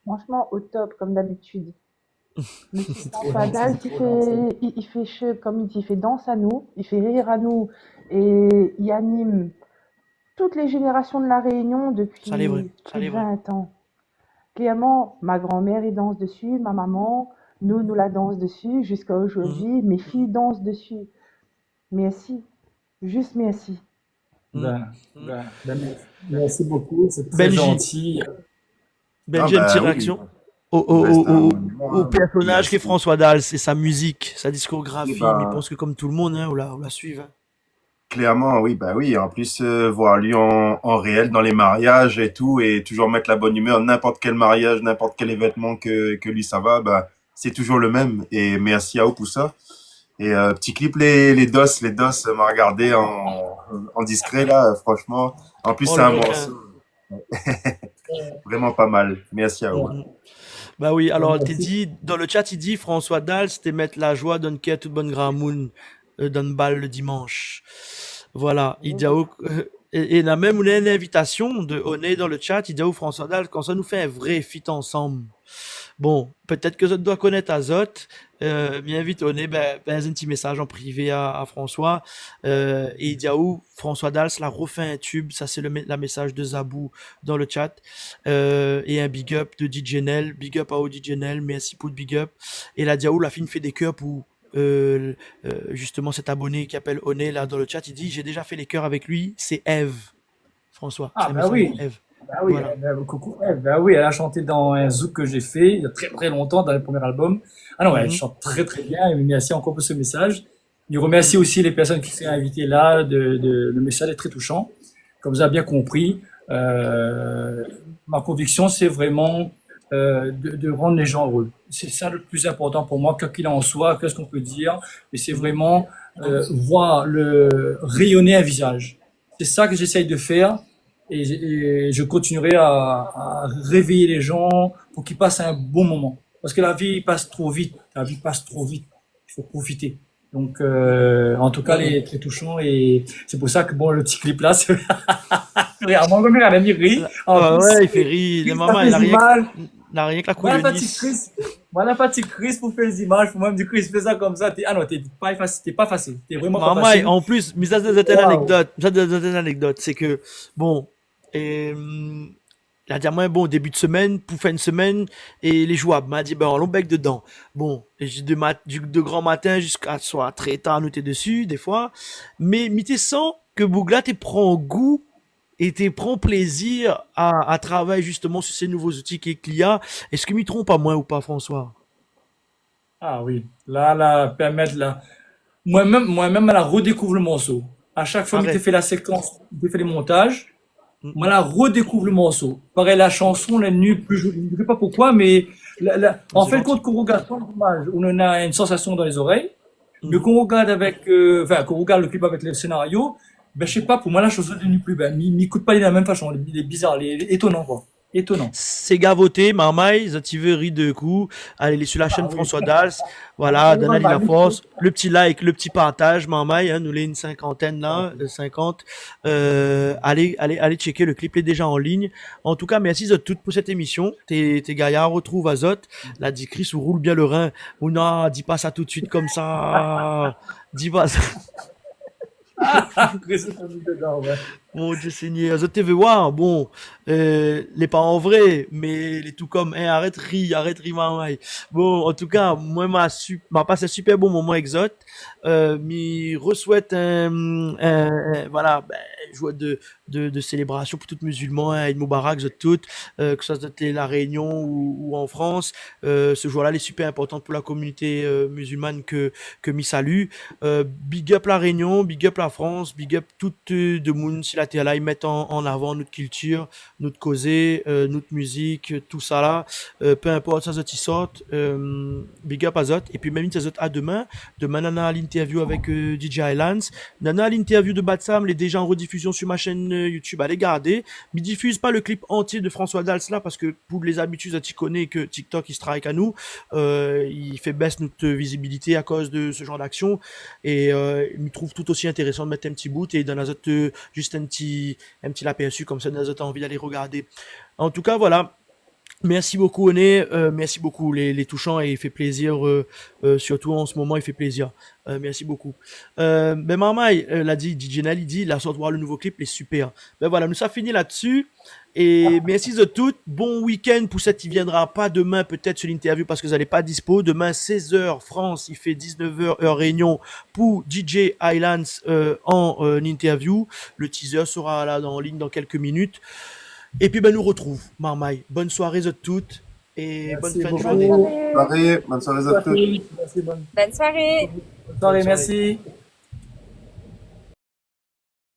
Franchement, au top, comme d'habitude. François Dals, il fait jeu, comme il dit, il fait danse à nous, il fait rire à nous, et il anime toutes les générations de La Réunion depuis Ça, vrai. 20 ans. Clairement, ma grand-mère, il danse dessus, ma maman, nous la danse dessus, jusqu'à aujourd'hui, mes filles dansent dessus. Merci. Juste merci. Merci beaucoup, c'est très Benji. gentil. Benji, une petite réaction au personnage qui est François Dals et sa musique, sa discographie, mais je pense que comme tout le monde, hein, on la suive. Hein. Clairement, oui, bah oui. En plus, voir lui en réel dans les mariages et tout, et toujours mettre la bonne humeur, n'importe quel mariage, n'importe quel événement que lui ça va, bah c'est toujours le même. Et merci à vous pour ça. Et petit clip les dos m'a regardé en discret là, franchement. En plus, c'est un morceau vraiment pas mal. Merci à vous. Bah oui, alors t'es dit dans le chat, il dit François Dals, c'était mettre la joie d'un quai toute bonne gramoun d'un bal le dimanche. Voilà, il dit et là même on a une invitation de Oné dans le chat, il dit François Dals quand ça nous fait un vrai feat ensemble. Bon, peut-être que je dois connaître Azot, bien vite Oné, ben un petit message en privé à François, et il dit François Dals l'a refait un tube, ça c'est la message de Zabou dans le chat, et un big up de DJ Nel, big up à DJ Nel, merci pour le big up, et là la fine fait des cœurs pour justement cet abonné qui appelle Oné là dans le chat, il dit j'ai déjà fait les cœurs avec lui, c'est Eve. François. Ah bah oui. Eve. Bah oui, Voilà. coucou Eve. Bah oui, elle a chanté dans un zouk que j'ai fait il y a très très longtemps dans le premier album. Ah non, elle chante très très bien. Et merci encore pour ce message. Il remercie aussi les personnes qui sont invitées là. Le message est très touchant. Comme vous avez bien compris, ma conviction c'est vraiment de rendre les gens heureux. C'est ça le plus important pour moi, quoi qu'il en soit, qu'est-ce qu'on peut dire. Et c'est vraiment voir le rayonner un visage. C'est ça que j'essaye de faire. Et je continuerai à réveiller les gens pour qu'ils passent un bon moment. Parce que la vie passe trop vite. La vie passe trop vite. Il faut profiter. Donc, en tout cas, les très touchants. Et c'est pour ça que, bon, le petit clip là, c'est vraiment comme il a mis rire. Ouais, il fait rire. La maman, elle a rien que la couleur. Voilà, pas petit Chris pour faire les images. Faut même du Chris, fais ça comme ça. Ah non, t'es pas facile. T'es vraiment pas facile. En plus, mais ça, c'est une anecdote. Ça, c'est une anecdote. C'est que, bon, la dernière, bon, début de semaine, pour faire une semaine, et les jouables m'a dit, ben, on bec dedans. Bon, de grand matin jusqu'à soir, très tard, nous t'es dessus, des fois. Mais t'es sens que Bougla t'es prend goût et t'es prend plaisir à travailler justement sur ces nouveaux outils qu'il y a. Est-ce que m'y trompe pas moins ou pas, François? Ah oui. Là, permettre là. Moi-même, elle redécouvre le morceau. À chaque fois que tu fais la séquence, tu fais les montages, moi, là, redécouvre le morceau. Pareil, la chanson, elle est nulle, plus jolie. Je ne sais pas pourquoi, mais En C'est fait, gentil. quand on regarde sans l'image, on a une sensation dans les oreilles, mais Mhm. qu'on regarde qu'on regarde le clip avec le scénario, ben, je sais pas, pour moi, la chose ne devient plus belle. Il n'écoute pas de la même façon. Il est bizarre, il est étonnant, quoi. Étonnant. C'est gavoté, Marmaille, Zativerie de coup. Allez, sur la chaîne Ah oui. François Dals. Voilà, Donali La Force. Le petit like, le petit partage, Marmaille, hein, nous l'avons une cinquantaine là, 50. Allez checker, le clip est déjà en ligne. En tout cas, merci à toutes pour cette émission. Tes gaillards retrouvent Azot. La dit Chris, ou roule bien le rein. Ou non, dis pas ça tout de suite comme ça. Dis pas ça. Mon Dieu Seigneur, je te veux voir, bon, les pas en vrai, mais les tout comme, hein, arrête rire, maman. Bon, en tout cas, moi, m'a passé un super bon moment exot, m'y re-souhaite voilà, ben, joie de célébration pour tous musulmans, hein, Eid Mubarak, zot tout, que ça soit la Réunion ou en France, ce jour-là, il est super important pour la communauté musulmane que m'y salue. Big up la Réunion, big up la France, big up tout de monde si la terre là ils mettent en avant notre culture, notre causée, notre musique, tout ça là. Peu importe ça qui sortent, big up à Zot. Et puis même ça à demain. Demain Nana à l'interview avec DJ Islands. Nana à l'interview de Batsam, elle est déjà en rediffusion sur ma chaîne YouTube. Allez garder. Mais diffuse pas le clip entier de François Dals là parce que pour les habitudes, tu connais que TikTok il strike à nous. Il fait baisse notre visibilité à cause de ce genre d'action. Et il me trouve tout aussi intéressant de mettre un petit bout et dans Azot juste un petit aperçu comme ça Azot a envie d'aller regarder. En tout cas voilà. Merci beaucoup Oné, merci beaucoup les touchants et il fait plaisir surtout en ce moment il fait plaisir. Merci beaucoup. Ben Marmaille l'a dit, DJ Nel il dit la sorte voir le nouveau clip est super. Ben voilà, nous ça finit là-dessus. Et merci de tout. Bon week-end pour cette qui viendra pas demain peut-être sur l'interview parce que vous n'allez pas dispo. Demain 16h France, il fait 19h heure Réunion pour DJ Islands en interview. Le teaser sera là en ligne dans quelques minutes. Et puis ben nous retrouve Marmaille. Bonne soirée à toutes et bonne Merci fin de beaucoup. journée. Bonne soirée à tous. Merci, bonne Bonne soirée. soirée, merci.